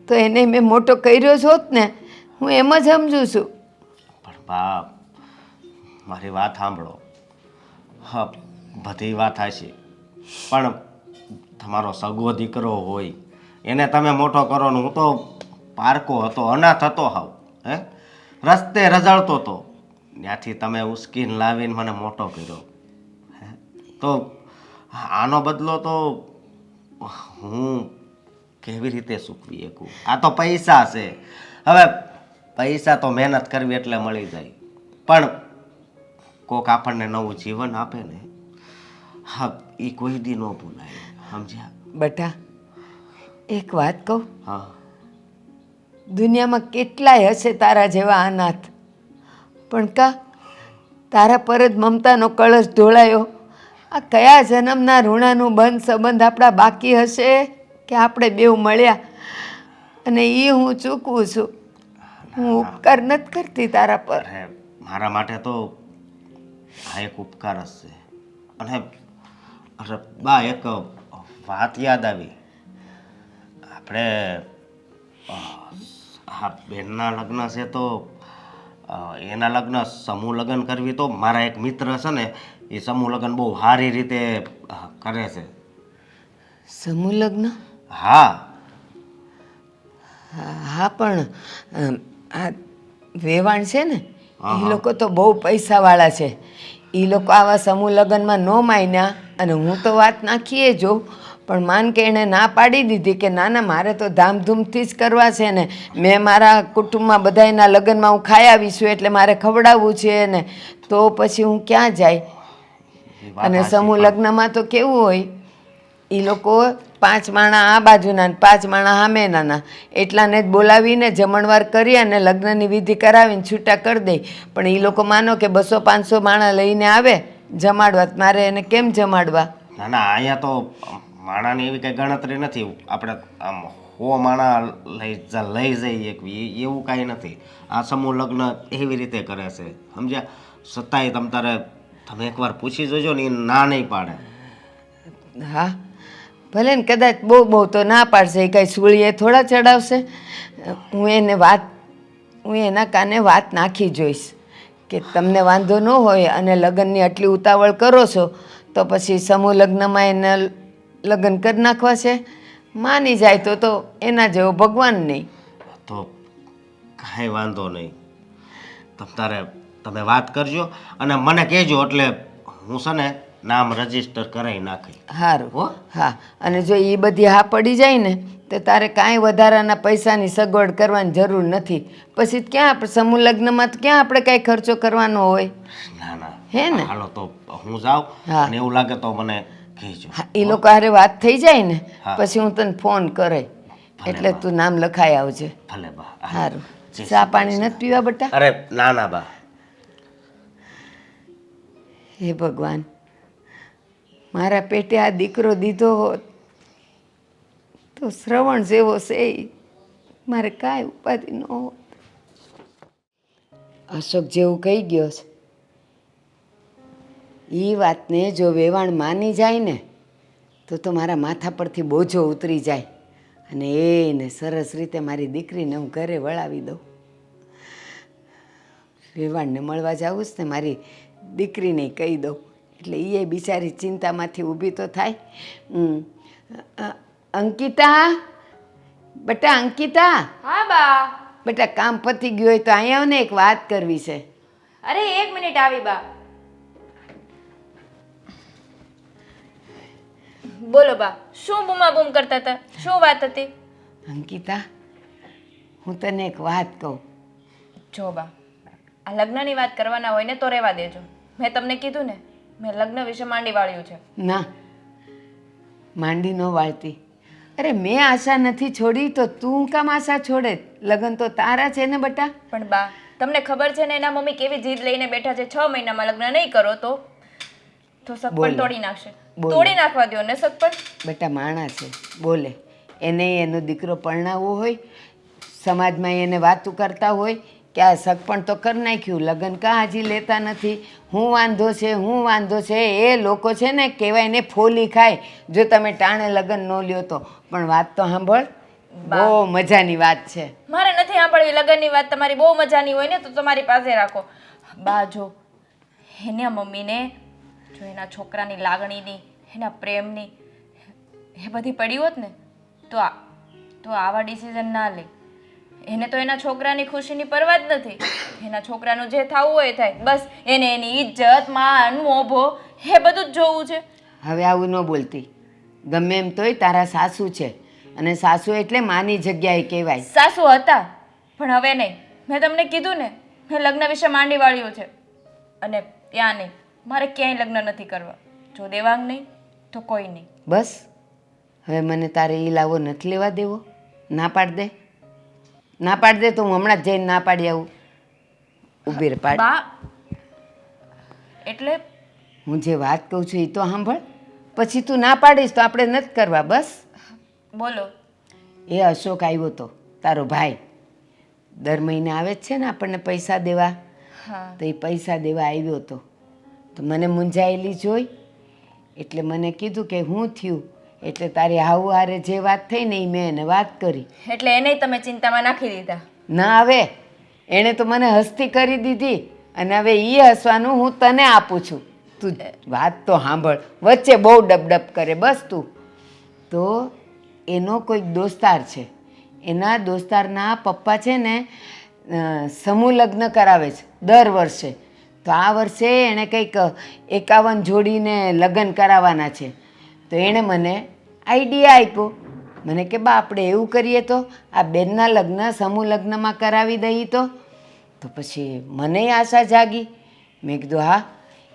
તો એને મેં મોટો કર્યો જ હોત ને, હું એમ જ સમજું છું. પણ બાપ મારી વાત સાંભળો. હા બધી વાત હાચી, પણ તમારો સગવો દીકરો હોય એને તમે મોટો કરો ને. હું તો પારકો હતો, અનાથ હતો હાવ. હે રસ્તે રઝળતો હતો, ત્યાંથી તમે ઉશ્કીને લાવીને મને મોટો કર્યો. હે તો આનો બદલો તો હું કેવી રીતે ચૂકવી શકું? આ તો પૈસા છે. હવે પૈસા તો મહેનત કરવી એટલે મળી જાય, પણ કોક આપણને નવું જીવન આપે ને, હા એ કોઈ દી ન ભૂલાય. સમજ્યા? બટા, એક વાત કહું, હા દુનિયામાં કેટલાય હશે તારા જેવા અનાથ, પણ કા તારા પર જ મમતાનો કળશ ઢોળાયો. આ કયા જન્મના ઋણાનું બંધ સંબંધ આપણા બાકી હશે કે આપણે બેવ મળ્યા, અને એ હું ચૂકવું છું. હું ઉપકાર નથી કરતી તારા પર. અરે મારા માટે તો આ એક ઉપકાર જ છે. અને અરે બા એક વાત યાદ આવી. આપણે આ બેનના લગ્ન છે તો એના લગ્ન સમૂહ લગ્ન કરવી તો મારા એક મિત્ર છે ને એ સમૂહ લગ્ન બહુ સારી રીતે કરે છે. સમૂહ લગ્ન? હા હા, પણ આ વેવાણ છે ને, એ લોકો તો બહુ પૈસાવાળા છે. એ લોકો આવા સમૂહ લગ્નમાં ન માન્યા, અને હું તો વાત નાખીએ જોઉં, પણ માન કે એણે ના પાડી દીધી કે ના ના મારે તો ધામધૂમથી જ કરવા છે ને, મેં મારા કુટુંબમાં બધાયના લગ્નમાં હું ખાઈ આવીશું એટલે મારે ખવડાવવું છે ને, તો પછી હું ક્યાં જાય. એ વાત અને સાચી, સમૂહ પણ લગ્નમાં તો કેવું હોય, એ લોકો 5 માણા આ બાજુના ને 5 માણા સામેના એટલાને જ બોલાવીને જમણવાર કરી અને લગ્નની વિધિ કરાવીને છૂટા કરી દે. પણ એ લોકો માનો કે 200-500 માણા લઈને આવે જમાડવા, મારે એને કેમ જમાડવા? ના ના અહીંયા તો માણાની એવી કંઈ ગણતરી નથી. આપણે આમ 100 માણા લઈ જઈએ એવું કાંઈ નથી. આ સમૂહ લગ્ન એવી રીતે કરે છે, સમજ્યા? છતાંય તમે એકવાર પૂછી જોજો ને, એ ના નહીં પાડે. હા ભલે ને, કદાચ બહુ તો ના પાડશે, એ કાંઈ સૂળીએ થોડા ચડાવશે. હું એના કાને વાત નાખી જોઈશ કે તમને વાંધો ન હોય અને લગ્નની આટલી ઉતાવળ કરો છો તો પછી સમૂહ લગ્નમાં એને લગ્ન કરી નાખવા છે. માની જાય તો એના જેવો ભગવાન નહીં. તો કાંઈ વાંધો નહીં. તમે વાત કરજો અને મને કહેજો એટલે હું છે ને નામ રજીસ્ટર કરાવી નાખી. સારું હો? હા, અને જો એ બધી હા પડી જાય ને તો તારે કાંઈ વધારાના પૈસાની સગવડ કરવાની જરૂર નથી. પછી ક્યાં આપણે સમૂહ લગ્નમાં તો ક્યાં આપણે કાંઈ ખર્ચો કરવાનો હોય. ના ના હે ને? હાલો તો હું જાઉં હા. અને એવું લાગે તો મને કહેજો. હા, એ લોકો હારે વાત થઈ જાય ને હા. પછી હું તને ફોન કરે એટલે તું નામ લખાઈ આવજે. ભલે બા. સારું. જય ચા પાણી નથી પીવા બેટા? અરે ના ના બા. હે ભગવાન, મારા પેટે આ દીકરો દીધો હોત તો શ્રવણ જેવો છે ઈ મારે કાંઈ ઉપાધિ ન હોત. અશોક જેવું કહી ગયો છે એ વાતને જો વેવાણ માની જાય ને તો મારા માથા પરથી બોજો ઉતરી જાય અને એને સરસ રીતે મારી દીકરીને હું ઘરે વળાવી દઉં. વેવાણને મળવા જાવું છે ને મારી દીકરીને કહી દઉં એટલે એ બિચારી ચિંતામાંથી ઊભી તો થાય. અંકિતા, બેટા અંકિતા, હા બા. બેટા કામ પતી ગયું હોય તો અહીંયા આવ ને, એક વાત કરવી છે. અરે 1 મિનિટ આવી બા. બોલો બા, શું બૂમાબૂમ કરતા હતા? શું વાત હતી? અંકિતા, હું તને એક વાત કહું. જો બા, આ લગ્નની વાત કરવાના હોય ને તો રહેવા દેજો. મેં તમને કીધું ને, મેં લગ્ન વિશે માંડી વાળ્યું છે. ના, માંડી ન વાળતી. અરે મેં આશા નથી છોડી તો તું કામ આશા છોડે? લગ્ન તો તારા છે ને બેટા. પણ બા, તમને ખબર છે ને એના મમ્મી કેવી જીદ લઈને બેઠા છે? 6 મહિનામાં લગ્ન નહીં કરો તો સગપણ બોલે. તોડી નાખશે. બોલે. તોડી નાખવા દો ને સગપણ. બેટા માણા છે, બોલે. એને એનો દીકરો પરણાવવો હોય, સમાજમાં એને વાતું કરતા હોય કે આ સગપણ તો કરી નાખ્યું, લગ્ન કાં હજી લેતા નથી, હું વાંધો છે, હું વાંધો છે. એ લોકો છે ને કહેવાય ને ફોલી ખાય જો તમે ટાણે લગ્ન ન લ્યો તો. પણ વાત તો સાંભળ, બહુ મજાની વાત છે. મારે નથી સાંભળવી લગ્નની વાત. તમારી બહુ મજાની હોય ને તો તમારી પાસે રાખો. બા જો, એના મમ્મીને જો એના છોકરાની લાગણીની, એના પ્રેમની એ બધી પડી હોત ને તો આવા ડિસિઝન ના લે. એને તો એના છોકરાની ખુશીની પરવા જ નથી. એના છોકરાનું જે થવું હોય થાય. બસ એને એની ઇજ્જત, માન, મોભો એ બધું જ જોવું છે. હવે આવું ન બોલતી. ગમે એમ તોય તારા સાસુ છે અને સાસુ એટલે માની જગ્યાએ કહેવાય. સાસુ હતા પણ હવે નહીં. મેં તમને કીધું ને, મેં લગ્ન વિશે માંડી વાળ્યું છે અને ત્યાં નહીં. મારે ક્યાંય લગ્ન નથી કરવા. જો દેવાંગ નહીં તો કોઈ નહીં. બસ હવે મને તારે એ લાવો નથી લેવા દેવો. ના પાડ દે, ના પાડ દે તો હું હમણાં જ જઈને ના પાડી આવું. ઊભી રહે પાડ. બા એટલે હું જે વાત કહું છું એ તો સાંભળ. પછી તું ના પાડીશ તો આપણે નથી કરવા. બસ બોલો. એ અશોક આવ્યો તો તારો ભાઈ, દર મહિને આવે જ છે ને આપણને પૈસા દેવા. હા તો એ પૈસા દેવા આવ્યો હતો તો મને મૂંઝાયેલી જોઈ એટલે મને કીધું કે હું થયું. એટલે તારી હાવું હારે જે વાત થઈ ને એ મેં એને વાત કરી. એટલે એને તમે ચિંતામાં નાખી દીધા. ના, હવે એણે તો મને હસ્તી કરી દીધી અને હવે એ હસવાનું હું તને આપું છું. તું વાત તો સાંભળ, વચ્ચે બહુ ડબડબ કરે. બસ તું તો એનો કોઈક દોસ્તાર છે, એના દોસ્તારના પપ્પા છે ને સમૂહ લગ્ન કરાવે છે દર વર્ષે. તો આ વર્ષે એણે કંઈક 51 જોડીને લગ્ન કરાવવાના છે. તો એણે મને આઈડિયા આપ્યો. મને કે બા આપણે એવું કરીએ તો આ બેનના લગ્ન સમૂહ લગ્નમાં કરાવી દઈએ તો પછી મને આશા જાગી. મેં કીધું હા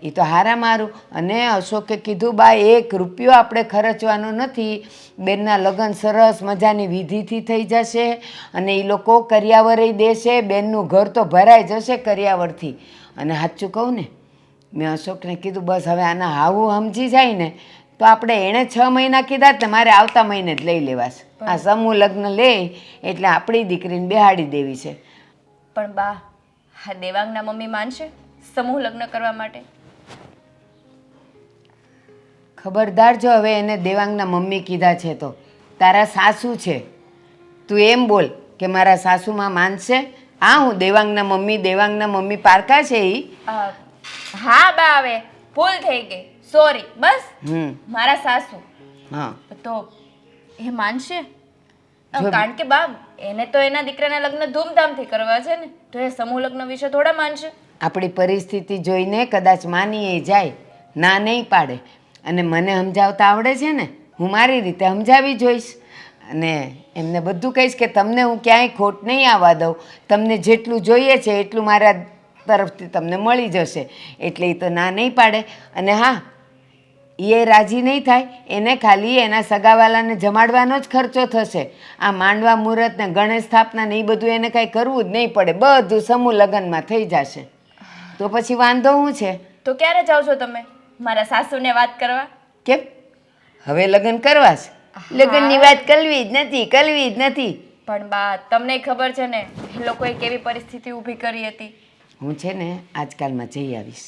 એ તો હારા મારું. અને અશોકે કીધું બા 1 રૂપિયો આપણે ખર્ચવાનો નથી, બેનના લગ્ન સરસ મજાની વિધિથી થઈ જશે અને એ લોકો કરિયાવર દેશે, બેનનું ઘર તો ભરાઈ જશે કરિયાવરથી. અને સાચું કહું ને, મેં અશોકને કીધું બસ હવે આના હાવું સમજી જાય ને તો આપણે એણે 6 મહિના કીધા ને મારે આવતા મહિને જ લઈ લેવાશે. આ સમૂહ લગ્ન લે એટલે આપણી દીકરીને બેહાડી દેવી છે. પણ બા, આ દેવાંગના મમ્મી માનશે સમૂહ લગ્ન કરવા માટે? ખબરદાર જો હવે એને દેવાંગના મમ્મી કીધા છે તો. તારા સાસુ છે, તું એમ બોલ કે મારા સાસુમાં માનશે. હા, હું દેવાંગના મમ્મી પારકા છે એ. હા બા, હવે ભૂલ થઈ ગઈ, સોરી. બસ મારા સાસુ હા તો એ માનશે. જો- કારણ કે બા એને તો એના દીકરાના લગ્ન ધૂમધામથી કરવા છે ને, તો એ સમૂહ લગ્ન વિશે થોડા માનશે. આપણી પરિસ્થિતિ જોઈને કદાચ માનીએ જાય, ના નહીં પાડે. અને મને સમજાવતા આવડે છે ને, હું મારી રીતે સમજાવી જોઈશ. અને એમને બધું કહીશ કે તમને હું ક્યાંય ખોટ નહીં આવવા દઉં, તમને જેટલું જોઈએ છે એટલું મારા તરફથી તમને મળી જશે. એટલે એ તો ના નહીં પાડે. અને હા, એ રાજી નહીં થાય, એને ખાલી એના સગાવાલાને જમાડવાનો જ ખર્ચો થશે. આ માંડવા મુહૂર્ત ને ગણેશ સ્થાપના ને એ બધું એને કાંઈ કરવું જ નહીં પડે, બધું સમૂહ લગ્નમાં થઈ જશે. તો પછી વાંધો શું છે? તો ક્યારે જાઓ છો તમે મારા સાસુને વાત કરવા? કેમ હવે લગ્ન કરવા છે? લગ્નની વાત કરવી જ નથી, કરવી જ નથી. પણ બા, તમને ખબર છે ને એ લોકોએ કેવી પરિસ્થિતિ ઊભી કરી હતી. હું છે ને આજકાલમાં જઈ આવીશ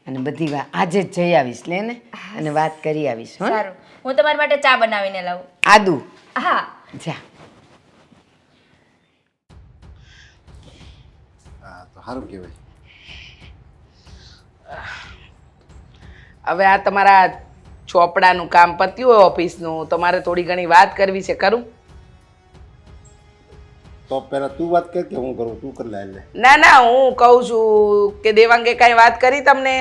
અને બધી વાત આજે જ જઈ આવીશ, લે ને, અને વાત કરી આવીશ. હો, સારું, હું તમારા માટે ચા બનાવીને લાવું. આદુ હા. જા. હા તો સારું કહેવાય. હવે આ તમારા ચોપડાનું કામ પત્યું હોય ઓફિસનું, તમારે થોડી ઘણી વાત કરવી છે, કરું? તો પહેલા તું વાત કર કે હું કરું? તું કરી લે એટલે. ના ના, હું કહું છું કે દેવાંગે કાંઈ વાત કરી તમને?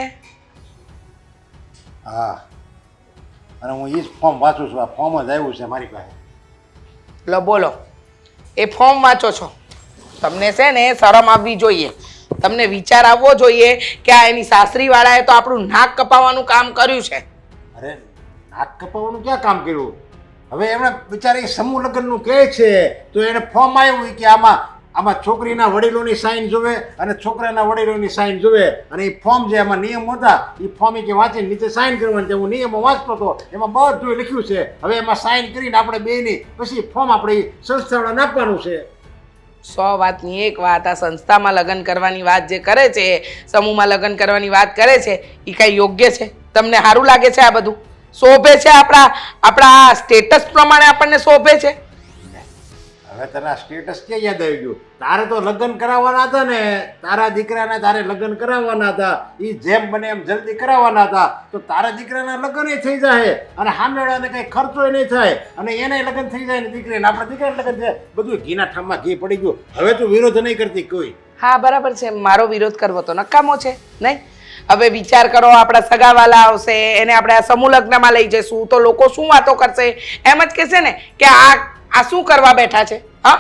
હા, અને હું એ જ ફોર્મ વાંચું છું. આ ફોર્મ જ આવ્યું છે મારી પાસે. લો બોલો, એ ફોર્મ વાંચો છો? તમને છે ને શરમ આવવી જોઈએ, તમને વિચાર આવવો જોઈએ કે આ એની સાસરીવાળાએ તો આપણું નાક કપાવવાનું કામ કર્યું છે. અરે નાક કપાવવાનું ક્યાં કામ કર્યું? હવે એમણે બિચારી સમૂહ લગ્નનું કહે છે તો એને ફોર્મ આવ્યું કે આમાં છોકરીના વડીલોની સાઇન જોવે અને છોકરાના વડીલોની સાઇન જોવે. અને એ ફોર્મ જે એમાં નિયમો હતા એ ફોર્મ કે વાંચીને નીચે સાઇન કરવાની. હું નિયમો વાંચતો હતો, એમાં બધું લખ્યું છે. હવે એમાં સાઇન કરીને આપણે બેની પછી ફોર્મ આપણે સંસ્થાવાળાને આપવાનું છે. 100 વાતની એક વાત, આ સંસ્થામાં લગ્ન કરવાની વાત જે કરે છે, સમૂહમાં લગ્ન કરવાની વાત કરે છે, એ કાંઈ યોગ્ય છે? તમને સારું લાગે છે? આ બધું શોભે છે? આપણા સ્ટેટસ પ્રમાણે આપણને શોભે છે? હવે તને સ્ટેટસ ક્યાં યાદ આવી ગયું? તારે તો લગ્ન કરાવવાના હતા ને, તારા દીકરાને તારે લગ્ન કરાવવાના હતા. એ જેમ બને એમ જલ્દી કરાવવાના હતા. તો તારા દીકરાના લગ્ન થઈ જાય અને સામેવાળાને કંઈ ખર્ચો નહીં થાય અને એને લગ્ન થઈ જાય ને દીકરીને, આપણા દીકરાને લગ્ન થાય. બધું ઘીના ઠામમાં ઘી પડી ગયું. હવે તું વિરોધ નહીં કરતી કોઈ? હા બરાબર છે, મારો વિરોધ કરવો તો નકામો છે નહીં? હવે વિચાર કરો, આપણા સગાવાલા આવશે, એને આપણે આ સમૂહ લગ્નમાં લઈ જઈશું તો લોકો શું વાતો કરશે? એમ જ કહેશે ને કે આ શું કરવા બેઠા છે? હા,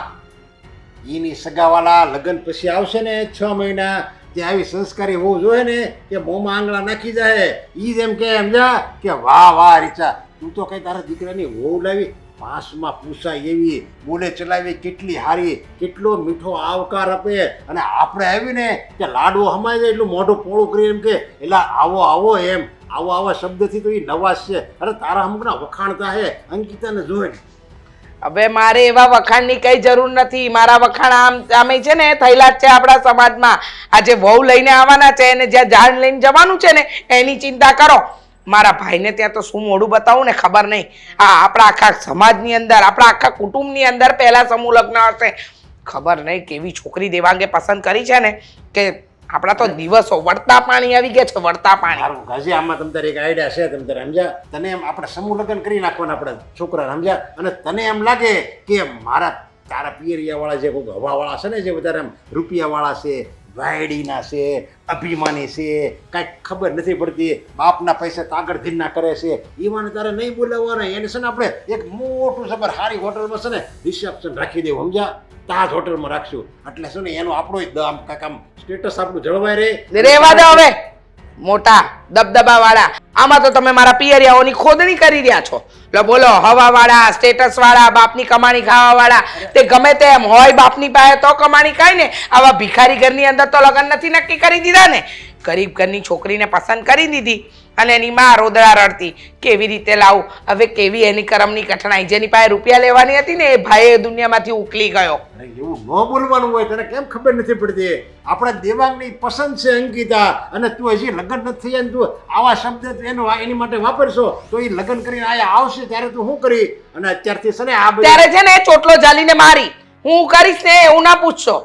એની સગાવાલા લગ્ન પછી આવશે ને 6 મહિના, ત્યાં આવી સંસ્કારી હોવું જોઈએ ને કે મોંમાં આંગળા નાખી જાય. ઈ જ એમ કે સમજા કે વાહ વાહ રીચા, તું તો કઈ તારા દીકરાની વહુ લાવી, પાસમાં પૂછાય એવી, બોલે ચલાવી, કેટલી હારી, કેટલો મીઠો આવકાર આપે. અને આપણે આવીને કે લાડવો હમાઈ જાય એટલું મોઢું પોળું કરી એમ કે એટલે આવો આવો એમ આવા શબ્દથી તો એ નવાજ છે. અરે તારા અમુકના વખાણતા હે અંકિતાને જોઈને. હવે મારે એવા વખાણની કઈ જરૂર નથી. મારા વખાણ આમે છે ને થયેલા જ છે આપણા સમાજમાં. આજે વહુ લઈને આવવાના છે અને જ્યાં જાણ લઈને જવાનું છે ને એની ચિંતા કરો. મારા ભાઈને ત્યાં તો શું મોઢું બતાવું ને ખબર નહીં. આપણા આખા સમાજની અંદર, આપણા આખા કુટુંબની અંદર પહેલા સમૂહ લગ્ન હશે. ખબર નહીં કેવી છોકરી દેવાંગે પસંદ કરી છે ને કે આપણા તો દિવસો વળતા પાણી આવી ગયા છે, વળતા પાણી. સારું ગાજી, આમાં તમ તારે એક આઈડિયા છે, તમ તારે સમજ્યા? તને એમ આપણે સમૂહ લગ્ન કરી નાખવાના આપણા છોકરાને, સમજ્યા? અને તને એમ લાગે કે તારા પિયરિયાવાળા જે કોઈ હવાવાળા છે ને, જે વધારે એમ રૂપિયાવાળા છે, વાયડીના છે, અભિમાની છે, કાંઈક ખબર નથી પડતી, બાપના પૈસા તાગડ ધીરના કરે છે, એવાને તારે નહીં બોલાવવાના. એને છે ને આપણે એક મોટું જબર સારી હોટલમાં છે ને રિસેપ્શન રાખી દેવું, સમજ્યા? તાજ હોટલમાં રાખશું. એટલે શું ને એનું આપણો આમ કાંઈક આમ સ્ટેટસ આપણું જળવાય રહે. રેવા દો હવે મોટા દબદબા વાળા. આમાં તો તમે મારા પિયરિયાઓની ખોદણી કરી રહ્યા છો. લો બોલો, હવા વાળા, સ્ટેટસ વાળા, બાપની કમાણી ખાવા વાળા, તે ગમે તેમ હોય બાપની પાસે તો કમાણી ખાય ને. આવા ભિખારી ઘરની અંદર તો લગ્ન નથી નક્કી કરી દીધા ને. ગરીબ ઘરની છોકરીને પસંદ કરી દીધી અને એની માં રોદડા રડતી. કેવી રીતે લાવું? હવે કેવી એની કરમની કઠણાઈ. જેની પાસે રૂપિયા લેવાની હતી ને એ ભાઈ એ દુનિયામાંથી ઉકલી ગયો. એવું ન બોલવાનું હોય, તને કેમ ખબર નથી પડતી? આપણા દેવાંગની પસંદ છે અંકિતા, અને તું હજી લગ્ન નથી થયા ને તું આવા શબ્દ એની માટે વાપરશો તો એ લગ્ન કરીને આયા આવશે ત્યારે તું શું કરી? અને અત્યારથી છે ને આ ત્યારે છે ને ચોટલો જાલીને મારી હું કરીશ ને એવું ના પૂછશો.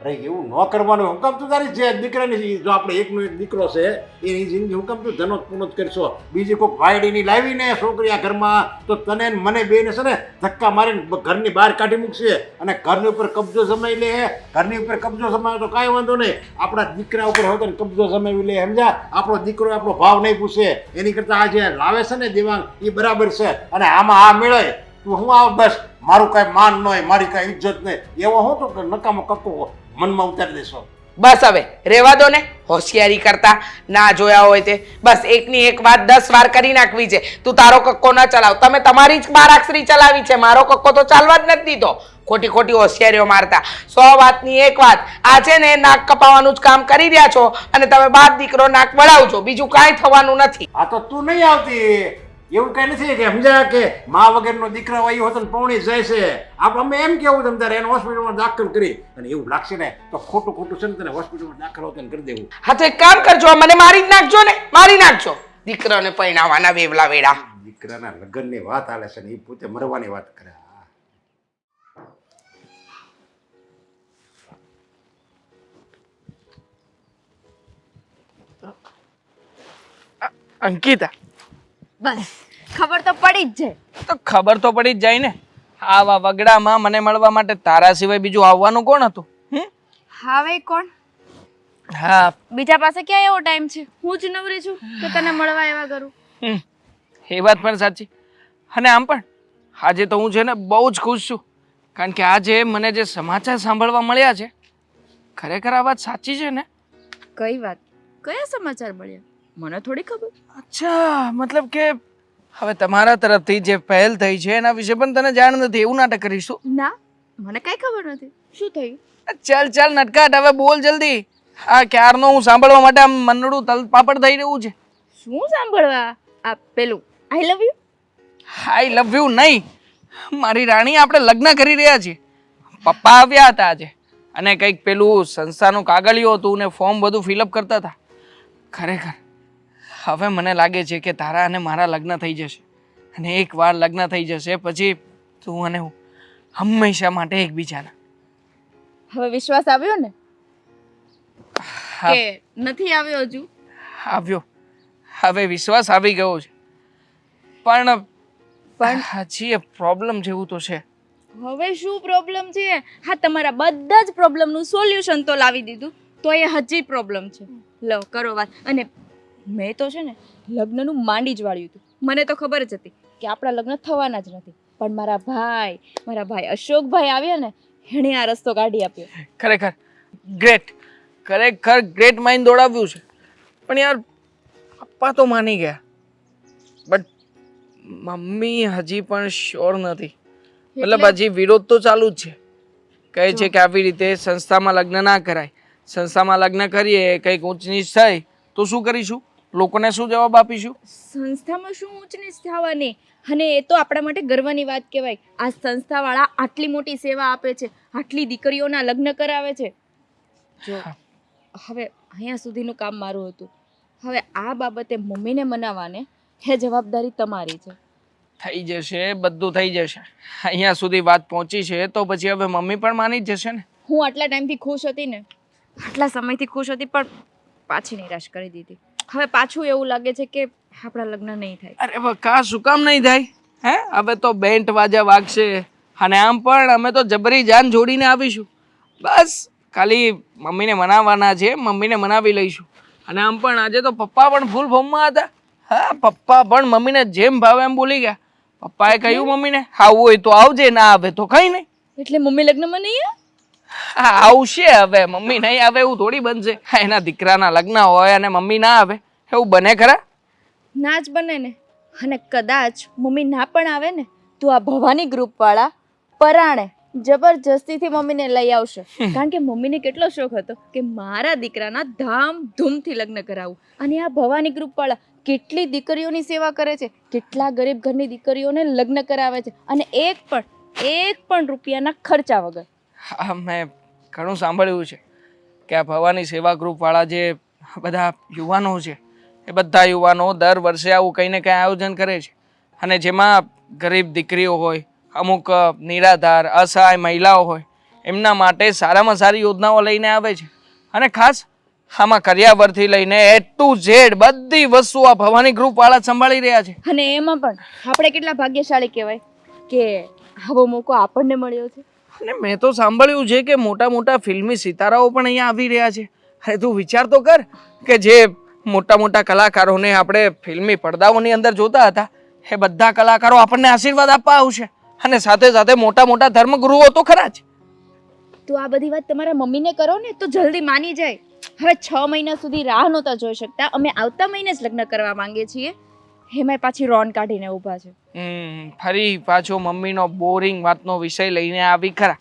અરે એવું ન કરવાનું. હું કામ તું તારી જે દીકરાની, જો આપણે એકનો એક દીકરો છે એની જિંદગી હું કામ તું ધનોત પૂનોત કરશો? બીજી કોઈ વાયડીની લાવીને છોકરી આ ઘરમાં તો તને ને મને બેને છે ને ધક્કા મારીને ઘરની બહાર કાઢી મૂકશે અને ઘરની ઉપર કબજો જમાઈ લે. ઘરની ઉપર કબજો જમાવે તો કાંઈ વાંધો નહીં, આપણા દીકરા ઉપર હોય તો કબજો જમાવી લે, સમજા? આપણો દીકરો આપણો ભાવ નહીં પૂછે, એની કરતાં આ જે લાવે છે ને દેવાંગ એ બરાબર છે. અને આમાં આ મેળે તું હું આવ બસ મારું કાંઈ માન ન હોય, મારી કાંઈ ઇજ્જત નહીં, એવો હું તો નકામો કક્કો મનમાં ઉતારી દેશો. બસ હવે રેવા દો ને, હોશિયારી કરતા ના જોયા હોય તે. બસ એકની એક વાત 10 વાર કરી નાખવી છે. તું તારો કક્કો ન ચલાવ, તમે તમારી જ બારાક્ષરી ચલાવી છે, મારો કક્કો તો ચાલવા જ નથી દીધો. ખોટી ખોટી હોશિયારીઓ મારતા 100 વાતની એક વાત. આ છે ને નાક કપાવાનું જ કામ કરી રહ્યા છો અને તમે બાપ દીકરો નાક વળાવજો, બીજું કાંઈ થવાનું નથી. આ તો તું નહીં આવતી, એવું કઈ નથી કે સમજા કે મા વગરનો દીકરો હોય હોત ને પૌણી જાય છે. આપણે અમે એમ કેવું તમ તારે એને હોસ્પિટલમાં દાખલ કરી, અને એવું લાગશે ને તો ખોટું ખોટું છે ને તને હોસ્પિટલમાં દાખલ હોત ને કરી દેવું. હા તો એક કામ કરજો, મને મારી જ નાખજો ને, મારી નાખજો. દીકરાને પરણાવવાના વેવલા વેડા. દીકરાના લગ્નની વાત હાલે છે ને એ પોતે મરવાની વાત કરે. અંકિતા, બસ ખબર તો પડી જ જાય. તો ખબર તો પડી જ જાય ને. આવા વગડામાં મને મળવા માટે તારા સિવાય બીજું આવવાનું કોણ હતું? હવે કોણ? હા, બીજા પાસે ક્યાં એવો ટાઈમ છે? હું જ નવરી છું કે તને મળવા એવા કરું. એ વાત પણ સાચી. અને આમ પણ આજે તો હું છે ને બહુ જ ખુશ છું, કારણ કે આજે મને જે સમાચાર સાંભળવા મળ્યા છે, ખરેખર આ વાત સાચી છે ને? કઈ વાત? કયા સમાચાર મળ્યા? મને થોડી ખબર. અચ્છા, મતલબ કે હવે તમારા તરફથી જે પહેલ થઈ છે એના વિશે પણ તને જાણ નથી, એવું નાટક કરીશું? ના, મને કઈ ખબર નથી. શું થયું? ચાલ ચાલ નટકાટ, હવે બોલ જલ્દી. હા, ક્યારનો હું સાંભળવા માટે આમ મનડું તલપાપડ થઈ રહ્યું છે. શું સાંભળવા? આ પેલું આઈ love you? I love you નહીં, મારી રાણી, આપણે લગ્ન કરી રહ્યા છીએ. પપ્પા આવ્યા હતા આજે અને કંઈક પેલું સંસ્થાનું કાગળિયું હતું ને ફોર્મ બધું ફિલઅપ કરતા હતા. ખરેખર હવે મને લાગે છે કે તારા અને મારા લગ્ન થઈ જશે, અને એકવાર લગ્ન થઈ જશે પછી તું અને હું હંમેશા માટે એકબીજાના. હવે વિશ્વાસ આવ્યો ને હા, કે નથી આવ્યો હજુ? આવ્યો. હવે વિશ્વાસ આવી ગયો છે, પણ હજી એ પ્રોબ્લેમ જેવું તો છે. હવે શું પ્રોબ્લેમ છે? હા, તમારા બધા જ પ્રોબ્લેમનું સોલ્યુશન તો લાવી દીધું, તો એ હજી પ્રોબ્લેમ છે. લો કરો વાત. અને મેં તો છે ને લગ્નનું માંડી જ વાળ્યું હતું. મને તો ખબર જ હતી કે આપણા લગ્ન થવાના જ નથી, પણ મારા ભાઈ અશોકભાઈ આવ્યા ને, એણે આ રસ્તો કાઢી આપ્યો. ખરેખર ગ્રેટ, ખરેખર ગ્રેટ માઇન્ડ દોડાવ્યું છે. પણ યાર પપ્પા તો માની ગયા, બટ મમ્મી હજી પણ શ્યોર નથી. મતલબ હજી વિરોધ તો ચાલુ જ છે. કહે છે કે આવી રીતે સંસ્થામાં લગ્ન ના કરાય, સંસ્થામાં લગ્ન કરીએ કંઈક ઊંચ નીચ થાય તો શું કરીશું? લોકોને શું જવાબ આપીશું? સંસ્થામાં શું ઊંચ નીચ થવાની? અને એ તો આપણા માટે ગર્વની વાત કહેવાય. આ સંસ્થાવાળા આટલી મોટી સેવા આપે છે, આટલી દીકરીઓના લગ્ન કરાવે છે. જો હવે અહીંયા સુધીનું કામ મારું હતું, હવે આ બાબતે મમ્મીને મનાવવાને એ જવાબદારી તમારી છે. થઈ જશે, બધું થઈ જશે. અહીંયા સુધી વાત પહોંચી છે તો પછી હવે મમ્મી પણ માની જ જશે ને. હું આટલા ટાઈમથી ખુશ હતી ને, આટલા સમયથી ખુશ હતી, પણ પાછી નિરાશ કરી દીધી. હવે પાછું એવું લાગે છે કે આપણા લગ્ન નહીં થાય. અરે બકા, શું કામ નહીં થાય? હે, હવે તો બેન્ટ વાજા વાગશે, અને આમ પણ અમે તો જબરી જાન જોડીને આવીશું. બસ ખાલી મમ્મીને મનાવવાના છે, મમ્મીને મનાવી લઈશું. અને આમ પણ આજે તો પપ્પા પણ ફૂલ ફોર્મમાં હતા. હા, પપ્પા પણ મમ્મીને જેમ ભાવે એમ બોલી ગયા. પપ્પાએ કહ્યું મમ્મીને આવવું હોય તો આવજે, ના આવે તો કંઈ નહીં. એટલે મમ્મી લગ્નમાં નહીં આવે? હા, આવશે. હવે મમ્મી નહીં આવે એવું થોડી બનશે? એના દીકરાના લગ્ન હોય અને મમ્મી ના આવે, એવું બને ખરા? ના જ બને ને. અને કદાચ મમ્મી ના પણ આવે ને તો આ ભવાની ગ્રુપવાળા પરાણે જબરજસ્તીથી મમ્મીને લઈ આવશે. કારણ કે મમ્મીને કેટલો શોખ હતો કે મારા દીકરાના ધામધૂમથી લગ્ન કરાવું. અને આ ભવાની ગ્રુપવાળા કેટલી દીકરીઓની સેવા કરે છે, કેટલા ગરીબ ઘરની દીકરીઓને લગ્ન કરાવે છે, અને એક પણ રૂપિયાના ખર્ચા વગર. હા, મેં ઘણું સાંભળ્યું છે કે આ ભવાની સેવા ગ્રુપવાળા જે બધા યુવાનો છે, એ બધા યુવાનો દર વર્ષે આવું કંઈ ને કંઈ આયોજન કરે છે, અને જેમાં ગરીબ દીકરીઓ હોય, અમુક નિરાધાર અસહાય મહિલાઓ હોય, એમના માટે સારામાં સારી યોજનાઓ લઈને આવે છે. અને ખાસ આમાં કરિયાવરથી લઈને A to Z બધી વસ્તુ આ ભવાની ગ્રુપવાળા સંભાળી રહ્યા છે. અને એમાં પણ આપણે કેટલા ભાગ્યશાળી કહેવાય કે આવો મોકો આપણને મળ્યો છે. અને મેં તો સાંભળ્યું છે કે મોટા મોટા ફિલ્મી સિતારાઓ પણ અહીંયા આવી રહ્યા છે. અરે તું વિચાર તો કર કે જે મોટા મોટા કલાકારોને આપણે ફિલ્મી પડદાઓની અંદર જોતા હતા એ બધા કલાકારો આપણને આશીર્વાદ આપવા આવશે. અને સાથે સાથે મોટા મોટા ધર્મગુરુઓ તો ખરા જ. તો આ બધી વાત તમારા મમ્મીને કરો ને તો જલ્દી માની જાય. હવે 6 મહિના સુધી રાહ નહોતા જોઈ શકતા. અમે આવતા મહિને જ લગ્ન કરવા માંગીએ છીએ. એમાંય પાછી રોન કાઢીને ઊભા છે. ફરી પાછો મમ્મીનો બોરિંગ વાતનો વિષય લઈને આવી ખરા.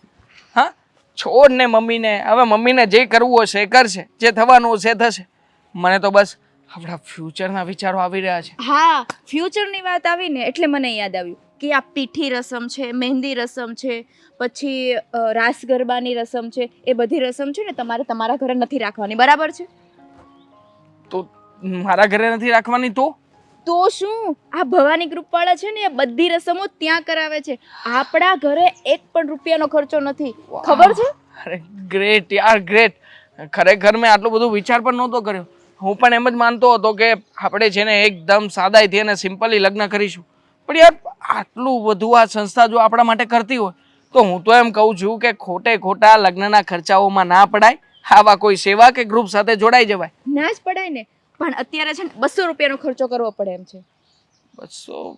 હા, છોડ ને મમ્મીને. હવે મમ્મીને જે કરવું હશે એ કરશે, જે થવાનું હશે એ થશે. મને તો બસ આપણા ફ્યુચરના વિચારો આવી રહ્યા છે. હા, ફ્યુચરની વાત આવીને એટલે મને યાદ આવ્યું કે આ પીઠી રસમ છે, મહેંદી રસમ છે, પછી રાસ ગરબાની રસમ છે, એ બધી રસમ છે ને તમારે તમારા ઘરે નથી રાખવાની, બરાબર છે? તો મારા ઘરે નથી રાખવાની તો શું? આ ભવાની ગ્રુપવાળા છે ને એ બધી રસમો ત્યાં કરાવે છે. આપણા ઘરે 1 પણ રૂપિયાનો ખર્ચો નથી, ખબર છે? અરે ગ્રેટ યાર, ગ્રેટ. ખરેખર મેં આટલું બધું વિચાર પણ નહોતો કર્યો. હું પણ એમ જ માનતો હતો કે આપણે છે ને એકદમ સાદાઈથી અને સિમ્પલી લગ્ન કરીશું. પણ યાર આટલું બધું આ સંસ્થા જો આપણા માટે કરતી હોય તો હું તો એમ કહું છું કે ખોટા લગ્નના ખર્ચાઓમાં ના પડાય. આવા કોઈ સેવા કે ગ્રુપ સાથે જોડાઈ જવાય. ના જ પડાય ને. પણ અત્યારે છે ને 200 રૂપિયાનો ખર્ચો કરવો પડે એમ છે. 200?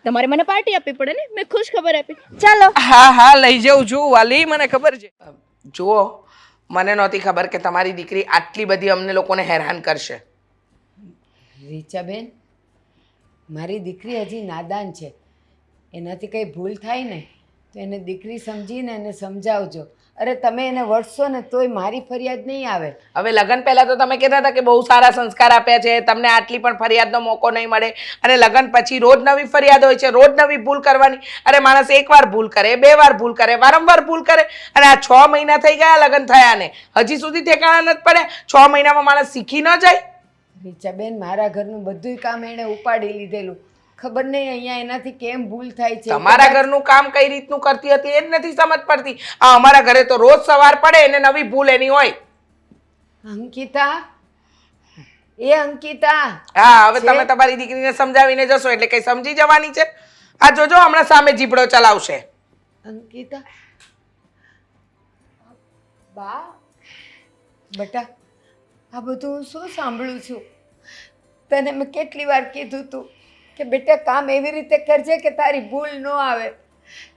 તમારે મને પાર્ટી આપવી પડે ને. મેં ખુશ ખબર આપી. ચાલો. હા લઈ જાઉં છું વાલી, મને ખબર છે. જુઓ, મને નહોતી ખબર કે તમારી દીકરી આટલી બધી અમને લોકોને હેરાન કરશે. રીચાબેન, મારી દીકરી હજી નાદાન છે. એનાથી કંઈ ભૂલ થાય ને તો એને દીકરી સમજીને એને સમજાવજો. અરે તમે એને વળશો ને તોય મારી ફરિયાદ નહીં આવે. હવે લગ્ન પહેલા તો તમે કહેતા હતા કે બહુ સારા સંસ્કાર આપ્યા છે, તમને આટલી પણ ફરિયાદનો મોકો નહીં મળે. અને લગ્ન પછી રોજ નવી ફરિયાદ હોય છે, રોજ નવી ભૂલ કરવાની. અરે માણસ 1 વાર ભૂલ કરે, 2 વાર ભૂલ કરે, વારંવાર ભૂલ કરે. અને આ 6 મહિના થઈ ગયા લગ્ન થયા ને હજી સુધી ઠેકાણા નથી પડ્યા. 6 મહિનામાં માણસ શીખી ન જાય? રીચાબેન, મારા ઘરનું બધુંય કામ એણે ઉપાડી લીધેલું. ખબર નહીં અહીંયા એનાથી કેમ ભૂલ થાય છે. તમારા ઘરનું કામ કઈ રીતનું કરતી હતી એ જ નથી સમજ પડતી. આ અમારા ઘરે તો રોજ સવાર પડે એને નવી ભૂલ એની હોય. અંકિતા, એ અંકિતા. હા, હવે તમે તમારી દીકરીને સમજાવીને જશો એટલે કઈ સમજી જવાની છે. આ જોજો હમણાં સામે જીબડો ચલાવશે. અંકિતા, બા, બેટા, આ બધું હું શું સાંભળું છું? તને મેં કેટલી વાર કીધું તું કે બેટા કામ એવી રીતે કરજે કે તારી ભૂલ ન આવે.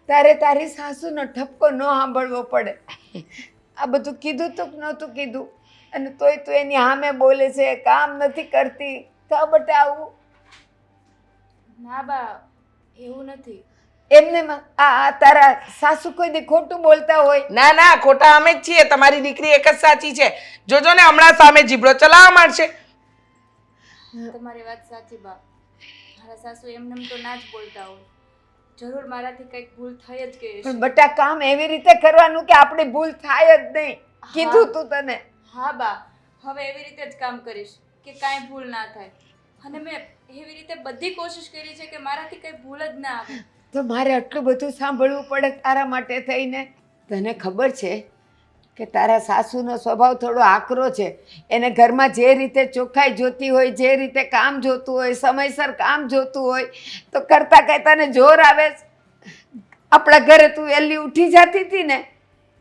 તારે તારી સાસુનો ઠપકો ન સાંભળવો પડે. આ બધું કીધું તું કે નહોતું કીધું? અને તોય તું એની સામે બોલે છે, કામ નથી કરતી. તો બેટા આવું ના બા, એવું નથી. એમને આ તારા સાસુ કોઈ દી ખોટું બોલતા હોય? ના, ખોટા અમે જ છીએ. તમારી દીકરી એક જ સાચી છે. જોજો ને હમણાં સામે જીબડો ચલાવવા માંડશે. તમારી વાત સાચી બા. મારા સાસુ એમને તો ના જ બોલતા હોય. જરૂર મારાથી કંઈક ભૂલ થઈ જ ગઈ પણ બેટા કામ એવી રીતે કરવાનું કે આપણી ભૂલ થાય જ નહીં. કીધું તું તને. હા બા, હવે એવી રીતે જ કામ કરીશ કે કાંઈ ભૂલ ના થાય. અને મેં એવી રીતે બધી કોશિશ કરી છે કે મારાથી કંઈ ભૂલ જ ના આવે. તો મારે આટલું બધું સાંભળવું પડે તારા માટે થઈને? તને ખબર છે કે તારા સાસુનો સ્વભાવ થોડો આકરો છે. એને ઘરમાં જે રીતે ચોખ્ખાઈ જોતી હોય, જે રીતે કામ જોતું હોય, સમયસર કામ જોતું હોય, તો કરતાં કંઈ તને જોર આવે. આપણા ઘરે તું વહેલી ઉઠી જતી હતી ને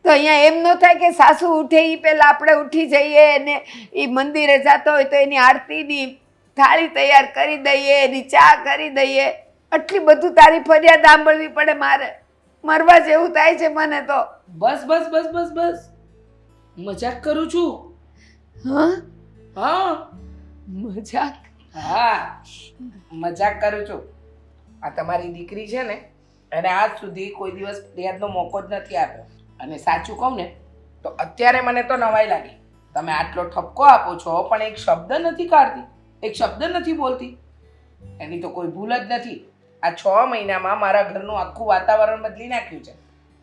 તો અહીંયા એમ ન થાય કે સાસુ ઉઠે એ પહેલાં આપણે ઉઠી જઈએ અને એ મંદિરે જતો હોય તો એની આરતીની થાળી તૈયાર કરી દઈએ, એની ચા કરી દઈએ. આટલી બધું તારી ફરિયાદ સાંભળવી પડે મારે? મરવા જેવું થાય છે મને તો. બસ મજાક કરું છું. હા, મજાક? હા, મજાક કરું છું. આ તમારી દીકરી છે ને એને આજ સુધી કોઈ દિવસ ફરિયાદનો મોકો જ નથી આપ્યો. અને સાચું કહું ને તો અત્યારે મને તો નવાઈ લાગી. તમે આટલો ઠપકો આપો છો પણ એક શબ્દ નથી કાઢતી, એક શબ્દ નથી બોલતી. એની તો કોઈ ભૂલ જ નથી. આ 6 મહિનામાં મારા ઘરનું આખું વાતાવરણ બદલી નાખ્યું છે.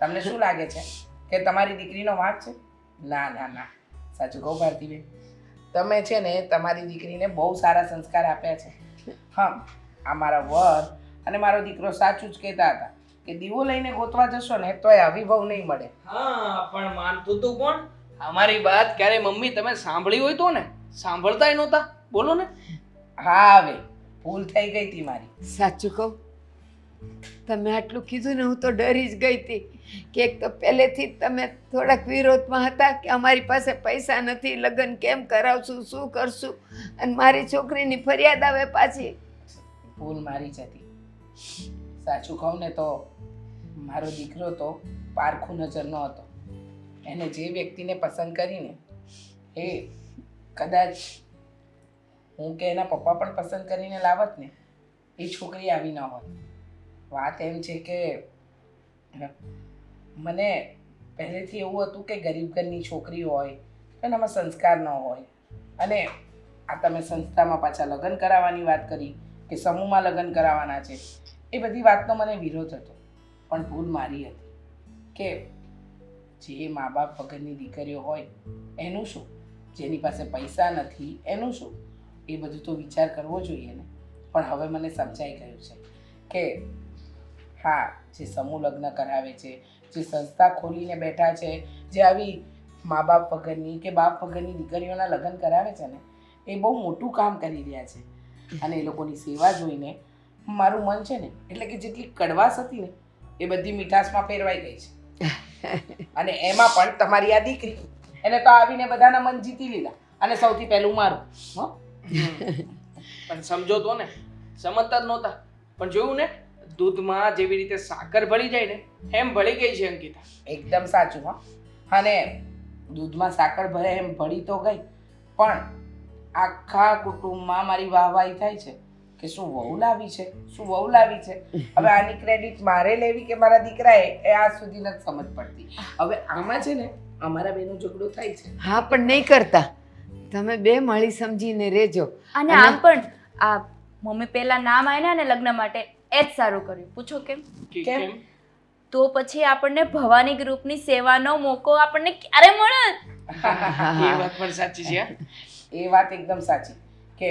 તમને શું લાગે છે કે તમારી દીકરીનો વાંક છે? ના, સાચું કહું ભારતીબેન, તમે છે ને તમારી દીકરીને બહુ સારા સંસ્કાર આપ્યા છે. હા, આ મારા વર અને મારો દીકરો સાચું જ કહેતા હતા કે દીવો લઈને ગોતવા જશો ને તોય આવી બહુ નહીં મળે. હા પણ માનતું તું કોણ? અમારી વાત ક્યારે મમ્મી તમે સાંભળી હોય તો ને, સાંભળતાય નહોતા. બોલો ને. હા હવે ભૂલ થઈ ગઈ હતી મારી. સાચું કહું, તમે આટલું કીધું ને હું તો ડરી જ ગઈ હતી કે એક તો પહેલેથી જ તમે થોડાક વિરોધમાં હતા કે અમારી પાસે પૈસા નથી, લગ્ન કેમ કરાવશું, શું કરશું, અને મારી છોકરીની ફરિયાદ આવે પાછી. ભૂલ મારી જ હતી. સાચું કહું ને તો મારો દીકરો તો પારખું નજરનો હતો. એને જે વ્યક્તિને પસંદ કરીને એ કદાચ હું કે એના પપ્પા પણ પસંદ કરીને લાવત ને એ છોકરી આવી ન હોત. વાત એમ છે કે મને પહેલેથી એવું હતું કે ગરીબ ઘરની છોકરી હોય એનામાં સંસ્કાર ન હોય, અને આ તમે સંસ્થામાં પાછા લગ્ન કરાવવાની વાત કરી કે સમૂહમાં લગ્ન કરાવવાના છે, એ બધી વાતનો મને વિરોધ હતો. પણ ભૂલ મારી હતી કે જે મા બાપ વગરની દીકરીઓ હોય એનું શું, જેની પાસે પૈસા નથી એનું શું, એ બધું તો વિચાર કરવો જોઈએ ને. પણ હવે મને સમજાઈ ગયું છે કે હા, જે સમૂહ લગ્ન કરાવે છે, જે સંસ્થા ખોલીને બેઠા છે, જે આવી મા બાપ વગરની કે બાપ વગરની દીકરીઓના લગ્ન કરાવે છે ને, એ બહુ મોટું કામ કરી રહ્યા છે. અને એ લોકોની સેવા જોઈને મારું મન છે ને, એટલે કે જેટલી કડવાશ હતી ને એ બધી મીઠાશમાં ફેરવાઈ ગઈ છે. અને એમાં પણ તમારી આ દીકરી, એને તો આવીને બધાના મન જીતી લીધા, અને સૌથી પહેલું મારું. પણ સમજો તો ને, સમજતા જ નહોતા. પણ જોયું ને, દૂધમાં જેવી રીતે સાકર ભળી જાય ને એમ ભળી ગઈ છે અંકિતા. એકદમ સાચું. અને દૂધમાં સાકર ભરે એમ ભળી તો ગઈ, પણ આખા કુટુંબમાં મારી વાહવાહી થાય છે કે શું વહુ લાવી છે, શું વહુ લાવી છે. હવે આની ક્રેડિટ મારે લેવી કે મારા દીકરાએ, એ આજ સુધી નથી સમજ પડતી. હવે આમાં છે ને અમારા બેનો ઝઘડો થાય છે. હા, પણ નહીં કરતા, તમે બે મળી સમજીને રહેજો. અને આમ પણ આ મમ્મી પહેલા નામ આવ્યા ને લગ્ન માટે એ જ સારું કર્યું. પૂછો કેમ? કેમ? તો પછી આપણને ભવાની ગ્રુપની સેવાનો મોકો આપણને ક્યારે મળે? એ વાત પણ સાચી છે. એ વાત એકદમ સાચી કે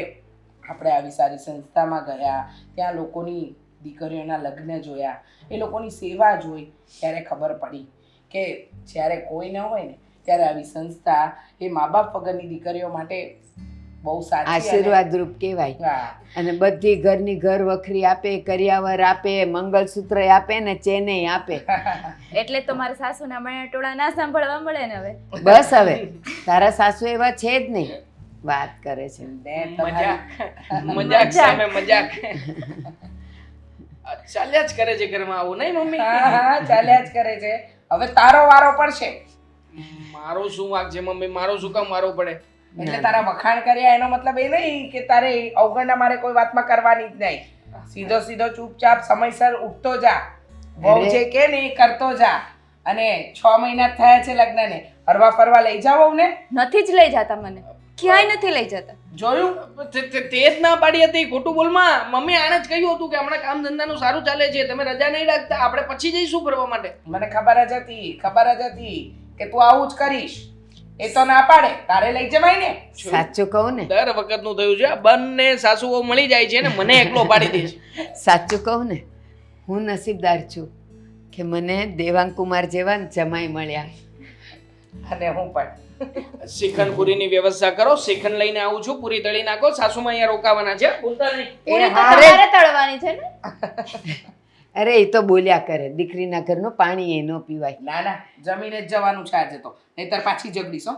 આપણે આવી સારી સંસ્થામાં ગયા, ત્યાં લોકોની દીકરીઓના લગ્ન જોયા, એ લોકોની સેવા જોઈ, ત્યારે ખબર પડી કે જ્યારે કોઈ ન હોય ને ત્યારે આવી સંસ્થા એ મા બાપ વગરની દીકરીઓ માટે બહુ સાચી આશીર્વાદરૂપ કહેવાય. હા. અને બધી ઘરની ઘર વખરી આપે, કરિયાવર આપે, મંગળસૂત્ર આપે ને ચેનેય આપે. એટલે તો મારા સાસુના મણિયાટોળા ના સાંભળવા મળે ને હવે. બસ હવે તારા સાસુ એવા છે જ નહીં, વાત કરે છે. ને તમારી મજાક સામે મજાક ચાલ્યા જ કરે છે ઘરમાં, આવું નહીં મમ્મી? હા હા, ચાલ્યા જ કરે છે. હવે તારો વારો પડશે. મારો શું વાંક છે મમ્મી? મારો શું કામ વારો પડે? એટલે તારા વખાણ કર્યા એનો મતલબ એ નહીં કે તારે અવગણના મારે કોઈ વાતમાં કરવાની જ નહીં. સીધો સીધો ચૂપચાપ સમયસર ઉઠતો જા, બહુ જે કે ને એ કરતો જા. અને 6 મહિના થયા છે લગ્નને, હરવા ફરવા લઈ જાઓ ને? નથી જ લઈ જતા મને, ક્યાંય નથી લઈ જતા. જોયું? તે જ ના પાડી હતી. ખોટું બોલમાં. મમ્મી આને જ કહ્યું હતું કે હમણાં કામ ધંધાનું સારું ચાલે છે, તમે રજા નહીં રાખતા, આપણે પછી જઈશું ફરવા માટે. મને ખબર જ હતી કે તું આવું જ કરીશ. એ તો ના પાડે, તારે લઈ જવાય ને. સાચું કહું ને, દર વખતનું થયું છે. બંને સાસુઓ મળી જાય છે ને મને એકલો પાડી દે છે. સાચું કહું ને, હું નસીબદાર છું કે મને દેવાંગ કુમાર જેવા જમાઈ મળ્યા. અને હું પણ શ્રીખંડ પૂરીની વ્યવસ્થા કરો. શ્રીખંડ લઈને આવું છું, પૂરી તળી નાખો. સાસુમાં અહીંયા રોકાવાના છે, ભૂલતા નહીં. પૂરી તો હારે. તમારે તળવાની છે ને. અરે એ તો બોલ્યા કરે, દીકરીના ઘરનું પાણી એ ન પીવાય. ના ના, જમીને જ જવાનું છે આજે તો, નહીતર પાછી ઝઘડીશ હો.